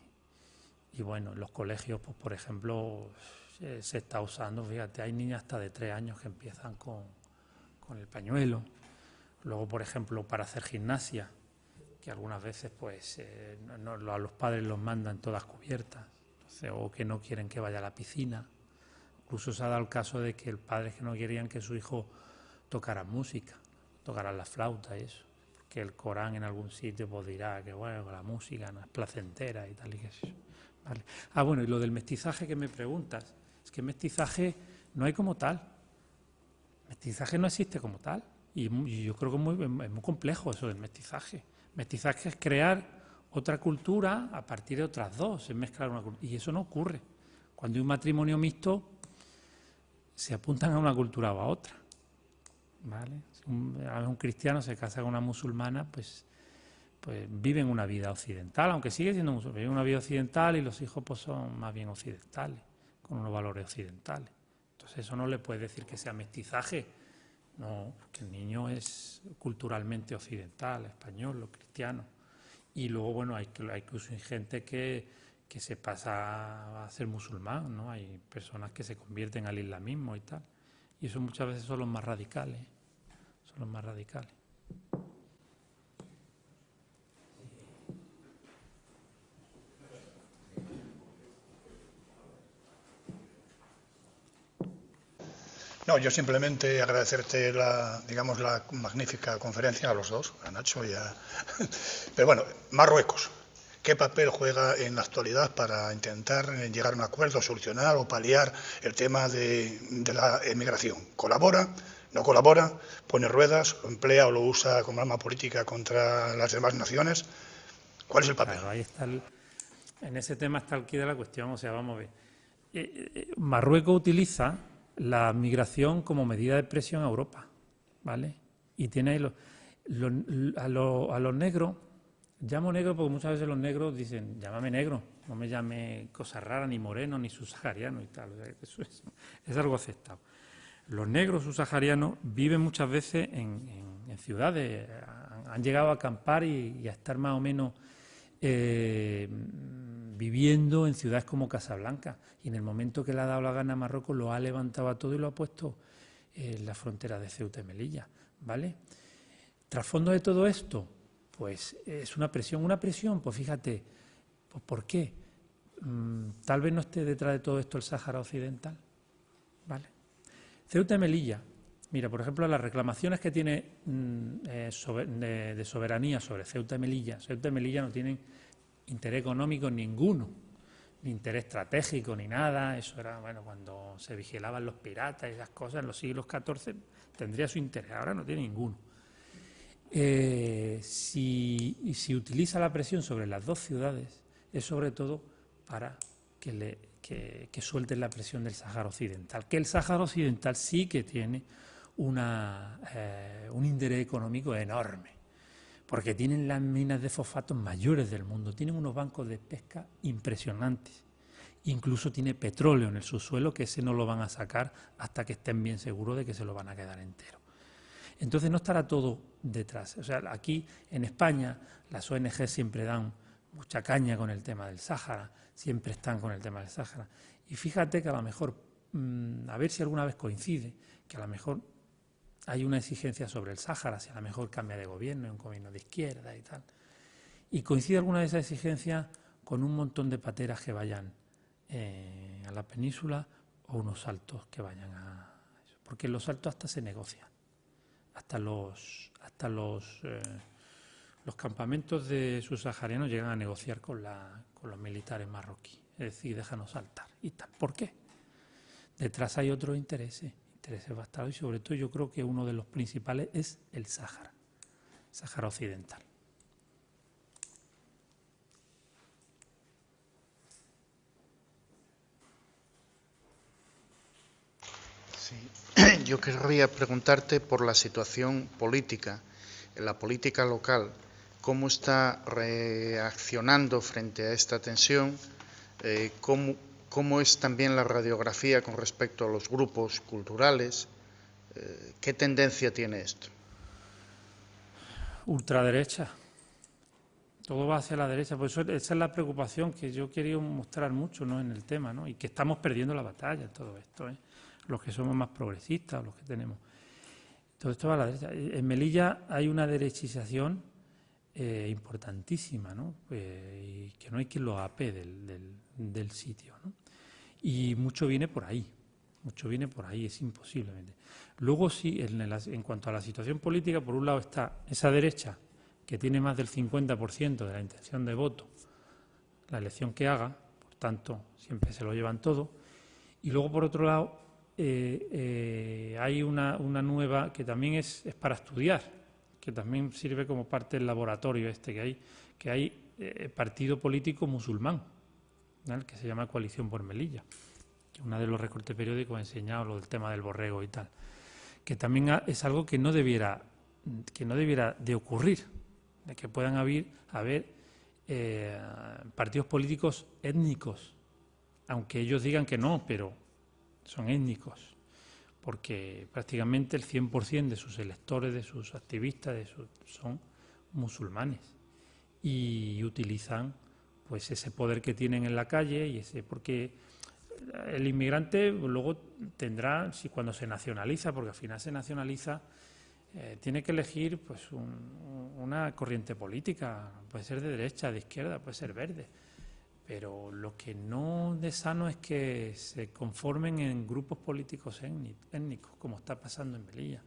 Speaker 1: bueno, en los colegios, pues por ejemplo, se está usando, fíjate, hay niñas hasta de 3 años que empiezan con el pañuelo. Luego, por ejemplo, para hacer gimnasia, que algunas veces pues a los padres los mandan todas cubiertas, entonces, o que no quieren que vaya a la piscina. Incluso se ha dado el caso de que el padre que no querían que su hijo tocara música, tocara la flauta y eso, que el Corán en algún sitio pues dirá que bueno, la música no es placentera y tal y que eso. Vale. Ah, bueno, y lo del mestizaje que me preguntas, es que mestizaje no hay como tal. Mestizaje no existe como tal. Y yo creo que es muy complejo eso del mestizaje. Mestizaje es crear otra cultura a partir de otras dos, es mezclar una cultura. Y eso no ocurre. Cuando hay un matrimonio mixto, se apuntan a una cultura o a otra. ¿Vale? Un cristiano se casa con una musulmana, pues viven una vida occidental, aunque sigue siendo musulmán, viven una vida occidental y los hijos pues son más bien occidentales, con unos valores occidentales. Entonces eso no le puede decir que sea mestizaje, no, porque el niño es culturalmente occidental, español o cristiano. Y luego, bueno, hay gente que se pasa a ser musulmán, ¿no? Hay personas que se convierten al islamismo y tal. Y eso muchas veces son los más radicales, son los más radicales.
Speaker 3: No, yo simplemente agradecerte la magnífica conferencia a los dos, a Nacho y a... Pero bueno, Marruecos, ¿qué papel juega en la actualidad para intentar llegar a un acuerdo, solucionar o paliar el tema de la emigración? ¿Colabora? ¿No colabora? ¿Pone ruedas? ¿Lo emplea o lo usa como arma política contra las demás naciones? ¿Cuál es el papel?
Speaker 1: Claro, ahí está en ese tema está el quid de la cuestión. O sea, vamos a ver. Marruecos utiliza la migración como medida de presión a Europa, ¿vale? Y tiene ahí a los negros, llamo negro porque muchas veces los negros dicen, llámame negro, no me llame cosa rara, ni moreno, ni subsahariano y tal. O sea, eso es algo aceptado. Los negros subsaharianos viven muchas veces en ciudades, han llegado a acampar y a estar más o menos viviendo en ciudades como Casablanca, y en el momento que le ha dado la gana a Marruecos lo ha levantado a todo y lo ha puesto en la frontera de Ceuta y Melilla, ¿vale? Trasfondo de todo esto, pues es una presión, pues fíjate, pues ¿por qué? Tal vez no esté detrás de todo esto el Sáhara Occidental, ¿vale? Ceuta y Melilla, mira, por ejemplo, las reclamaciones que tiene de soberanía sobre Ceuta y Melilla no tienen interés económico ninguno, ni interés estratégico, ni nada. Eso era, bueno, cuando se vigilaban los piratas y esas cosas en los siglos XIV, tendría su interés, ahora no tiene ninguno. Si utiliza la presión sobre las dos ciudades, es sobre todo para que suelten la presión del Sáhara Occidental, que el Sáhara Occidental sí que tiene un interés económico enorme, porque tienen las minas de fosfatos mayores del mundo, tienen unos bancos de pesca impresionantes, incluso tiene petróleo en el subsuelo, que ese no lo van a sacar hasta que estén bien seguros de que se lo van a quedar entero. Entonces no estará todo detrás. O sea, aquí en España las ONG siempre dan mucha caña con el tema del Sáhara, siempre están con el tema del Sáhara. Y fíjate que a lo mejor, a ver si alguna vez coincide, que a lo mejor hay una exigencia sobre el Sáhara, si a lo mejor cambia de gobierno, un gobierno de izquierda y tal. Y coincide alguna de esas exigencias con un montón de pateras que vayan a la península o unos saltos que vayan a eso. Porque en los saltos hasta se negocian. Hasta los los campamentos de subsaharianos llegan a negociar con los militares marroquíes, es decir, déjanos saltar. ¿Y tal? ¿Por qué? Detrás hay otros intereses bastados, y sobre todo yo creo que uno de los principales es el Sáhara Occidental.
Speaker 5: Sí. Yo querría preguntarte por la situación política, en la política local, cómo está reaccionando frente a esta tensión, cómo es también la radiografía con respecto a los grupos culturales, qué tendencia tiene esto.
Speaker 1: Ultraderecha. Todo va hacia la derecha. Por eso esa es la preocupación que yo quería mostrar mucho, ¿no?, en el tema, ¿no? Y que estamos perdiendo la batalla en todo esto, ¿eh? Los que somos más progresistas, los que tenemos. Todo esto va a la derecha. En Melilla hay una derechización importantísima, ¿no? Y que no hay quien lo ape del sitio, ¿no? Y mucho viene por ahí. Es imposible. Luego sí, en cuanto a la situación política, por un lado está esa derecha que tiene más del 50% de la intención de voto, la elección que haga, por tanto, siempre se lo llevan todo. Y luego, por otro lado, hay una nueva que también es para estudiar, que también sirve como parte del laboratorio que hay partido político musulmán, ¿no?, que se llama Coalición por Melilla. Uno de los recortes periódicos ha enseñado lo del tema del borrego y tal, que también es algo que no debiera de ocurrir, de que puedan haber partidos políticos étnicos, aunque ellos digan que no, pero son étnicos, porque prácticamente el 100% de sus electores, de sus activistas, son musulmanes y utilizan pues ese poder que tienen en la calle porque el inmigrante luego tendrá, si cuando se nacionaliza, porque al final se nacionaliza, tiene que elegir pues una corriente política, puede ser de derecha, de izquierda, puede ser verde, pero lo que no es sano es que se conformen en grupos políticos étnicos, como está pasando en Melilla,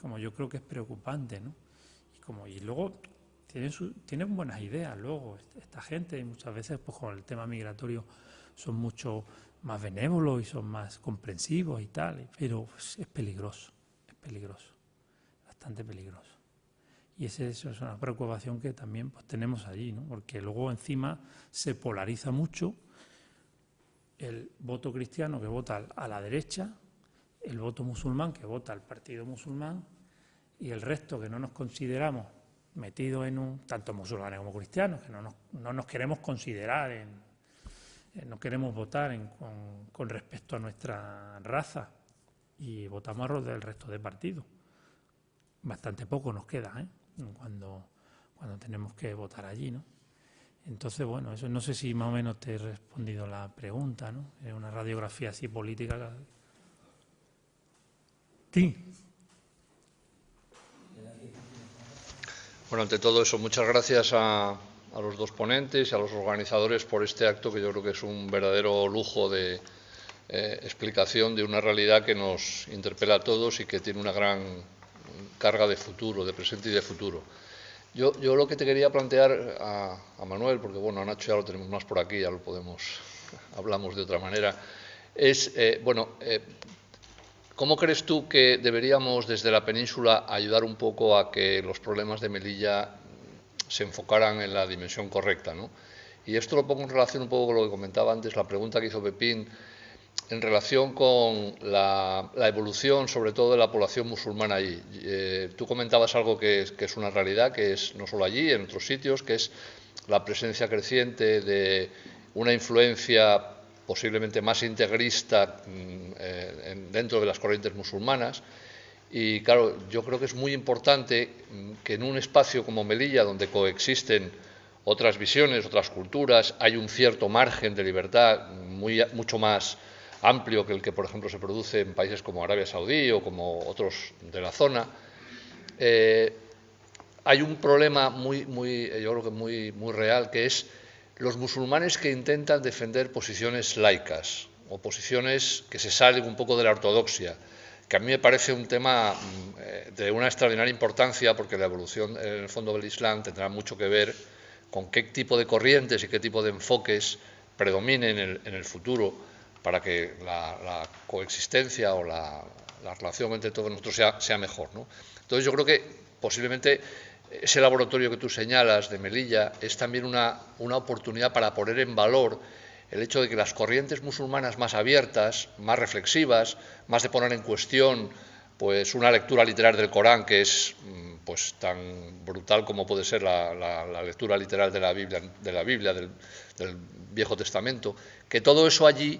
Speaker 1: como yo creo que es preocupante, ¿no? Y luego tienen buenas ideas luego esta gente, y muchas veces pues con el tema migratorio son mucho más benévolos y son más comprensivos y tal, pero pues, es peligroso, bastante peligroso. Y eso es una preocupación que también pues, tenemos allí, ¿no? Porque luego encima se polariza mucho el voto cristiano que vota a la derecha, el voto musulmán que vota al partido musulmán, y el resto que no nos consideramos metidos tanto musulmanes como cristianos, que no nos queremos considerar no queremos votar con respecto a nuestra raza, y votamos a los del resto de partidos. Bastante poco nos queda, ¿eh?, cuando tenemos que votar allí, ¿no? Entonces, bueno, eso no sé si más o menos te he respondido la pregunta, ¿no? Es una radiografía así política. Sí.
Speaker 6: Bueno, ante todo eso, muchas gracias a los dos ponentes y a los organizadores por este acto, que yo creo que es un verdadero lujo de explicación de una realidad que nos interpela a todos y que tiene una gran carga de futuro, de presente y de futuro. Yo lo que te quería plantear a Manuel, porque bueno, a Nacho ya lo tenemos más por aquí, ya lo hablamos de otra manera, es, ¿cómo crees tú que deberíamos desde la península ayudar un poco a que los problemas de Melilla se enfocaran en la dimensión correcta, ¿no? Y esto lo pongo en relación un poco con lo que comentaba antes, la pregunta que hizo Pepín, en relación con la evolución, sobre todo de la población musulmana allí. Tú comentabas algo que es una realidad, que es no solo allí, en otros sitios, que es la presencia creciente de una influencia posiblemente más integrista dentro de las corrientes musulmanas. Y claro, yo creo que es muy importante que en un espacio como Melilla, donde coexisten otras visiones, otras culturas, hay un cierto margen de libertad mucho más amplio que el que, por ejemplo, se produce en países como Arabia Saudí o como otros de la zona. Hay un problema yo creo que muy real, que es los musulmanes que intentan defender posiciones laicas o posiciones que se salen un poco de la ortodoxia, que a mí me parece un tema de una extraordinaria importancia, porque la evolución en el fondo del Islam tendrá mucho que ver con qué tipo de corrientes y qué tipo de enfoques predominen en el futuro para que la coexistencia o la relación entre todos nosotros sea mejor, ¿no? Entonces yo creo que posiblemente ese laboratorio que tú señalas de Melilla es también una oportunidad para poner en valor el hecho de que las corrientes musulmanas más abiertas, más reflexivas, más de poner en cuestión pues una lectura literal del Corán que es pues tan brutal como puede ser la lectura literal de la Biblia, del Viejo Testamento, que todo eso allí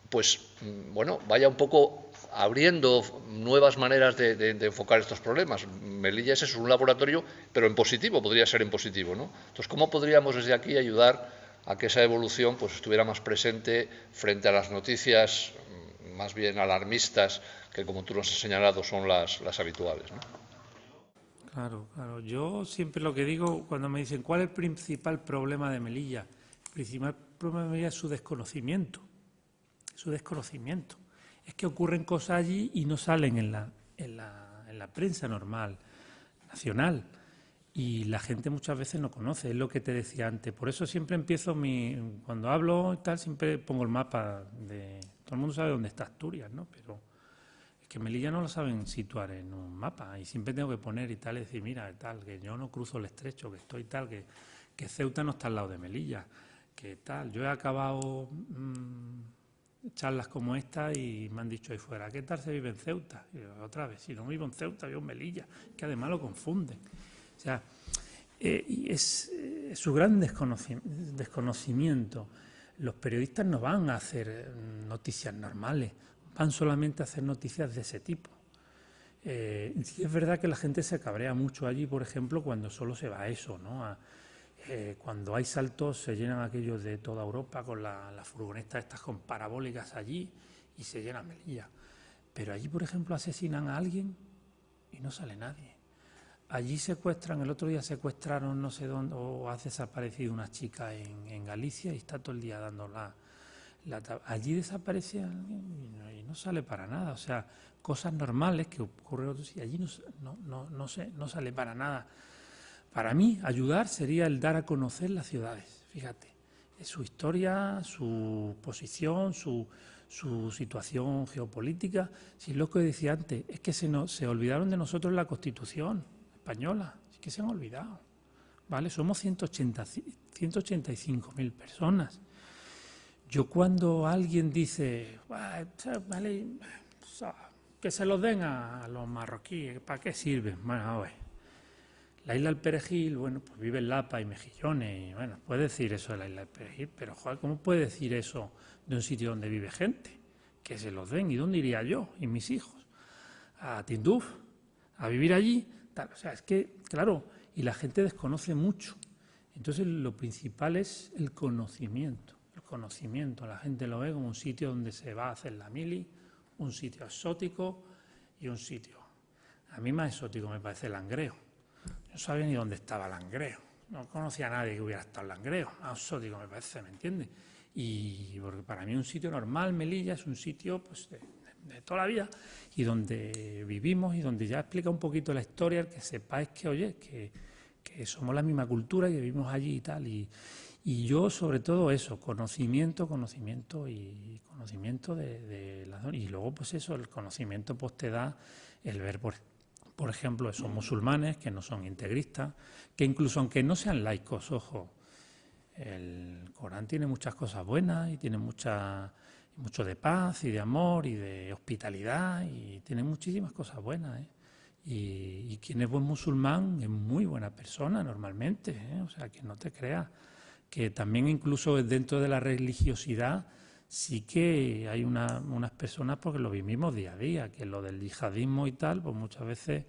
Speaker 6: pues bueno, vaya un poco abriendo nuevas maneras de enfocar estos problemas. Melilla es un laboratorio, pero en positivo, podría ser en positivo, ¿no? Entonces, ¿cómo podríamos desde aquí ayudar a que esa evolución pues estuviera más presente frente a las noticias más bien alarmistas que, como tú nos has señalado, son las habituales, ¿no?
Speaker 1: Claro, claro. Yo siempre lo que digo cuando me dicen ¿cuál es el principal problema de Melilla? El principal problema de Melilla es su desconocimiento. Su desconocimiento. Es que ocurren cosas allí y no salen en la prensa normal, nacional. Y la gente muchas veces no conoce, es lo que te decía antes. Por eso siempre empiezo cuando hablo y tal, siempre pongo el mapa de... Todo el mundo sabe dónde está Asturias, ¿no? Pero es que Melilla no lo saben situar en un mapa y siempre tengo que poner y tal, y decir, mira, tal, que yo no cruzo el estrecho, que estoy tal, que Ceuta no está al lado de Melilla, que tal. Yo he acabado charlas como esta y me han dicho ahí fuera, ¿qué tal se vive en Ceuta? Y yo, otra vez, si no vivo en Ceuta, vivo en Melilla, que además lo confunden. O sea, y es su gran desconocimiento. Los periodistas no van a hacer noticias normales, van solamente a hacer noticias de ese tipo. Sí es verdad que la gente se cabrea mucho allí, por ejemplo, cuando solo se va a eso, ¿no? Cuando hay saltos se llenan aquellos de toda Europa con las furgonetas estas con parabólicas allí y se llena Melilla. Pero allí, por ejemplo, asesinan a alguien y no sale nadie. Allí secuestran, el otro día secuestraron no sé dónde, o ha desaparecido una chica en Galicia y está todo el día dando allí desaparece alguien y no sale para nada. O sea, cosas normales que ocurren otros y allí no sale para nada. Para mí, ayudar sería el dar a conocer las ciudades, fíjate, su historia, su posición, su situación geopolítica. Si es lo que decía antes, es que se olvidaron de nosotros la Constitución española, es que se han olvidado, ¿vale? Somos 185.000 personas. Yo cuando alguien dice, vale, que se los den a los marroquíes, ¿para qué sirven? Bueno, a ver. La isla del Perejil, bueno, pues vive en Lapa y Mejillones, y bueno, puede decir eso de la isla del Perejil, pero joder, ¿cómo puede decir eso de un sitio donde vive gente? Que se los den, ¿y dónde iría yo y mis hijos? A Tinduf, a vivir allí, tal. O sea, es que, claro, y la gente desconoce mucho. Entonces, lo principal es el conocimiento. El conocimiento, la gente lo ve como un sitio donde se va a hacer la mili, un sitio exótico y un sitio. A mí más exótico me parece Langreo. No sabía ni dónde estaba Langreo, no conocía a nadie que hubiera estado en Langreo, exótico me parece, ¿me entiendes? Y porque para mí un sitio normal, Melilla, es un sitio pues, de toda la vida y donde vivimos y donde ya explica un poquito la historia, el que sepáis que, oye, que somos la misma cultura, que vivimos allí y tal. Y yo, sobre todo eso, conocimiento y conocimiento de la zona. Y luego, pues eso, el conocimiento pues te da el ver, por ejemplo, esos musulmanes que no son integristas, que incluso aunque no sean laicos, ojo, el Corán tiene muchas cosas buenas y tiene mucho de paz y de amor y de hospitalidad y tiene muchísimas cosas buenas, ¿eh? Y quien es buen musulmán es muy buena persona normalmente, ¿eh? O sea, que no te creas, que también incluso dentro de la religiosidad sí que hay unas personas porque lo vivimos día a día, que lo del yihadismo y tal, pues muchas veces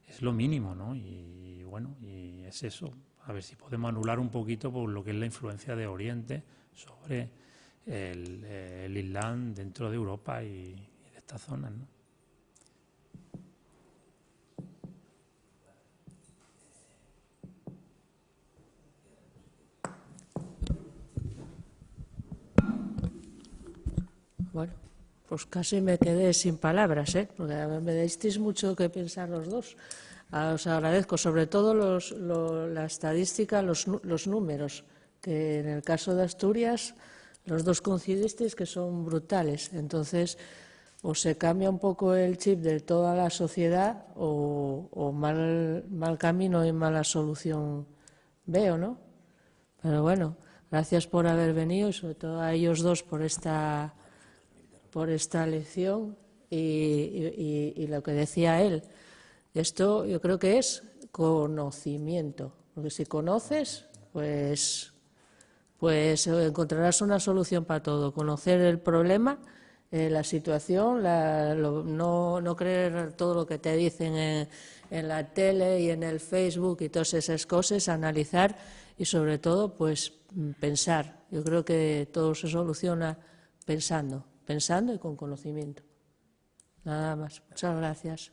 Speaker 1: es lo mínimo, ¿no? Y bueno, y es eso, a ver si podemos anular un poquito por lo que es la influencia de Oriente sobre el Islam dentro de Europa y de estas zonas, ¿no?
Speaker 7: Bueno, Pues casi me quedé sin palabras, porque me disteis mucho que pensar los dos. Os agradezco, sobre todo la estadística, los números, que en el caso de Asturias los dos coincidisteis que son brutales. Entonces, o se cambia un poco el chip de toda la sociedad o mal camino y mala solución veo, ¿no? Pero bueno, gracias por haber venido y sobre todo a ellos dos por esta lección y lo que decía él. Esto yo creo que es conocimiento, porque si conoces, pues encontrarás una solución para todo. Conocer el problema, la situación, no creer todo lo que te dicen en la tele y en el Facebook y todas esas cosas, analizar y sobre todo pues pensar. Yo creo que todo se soluciona pensando y con conocimiento. Nada más. Muchas gracias.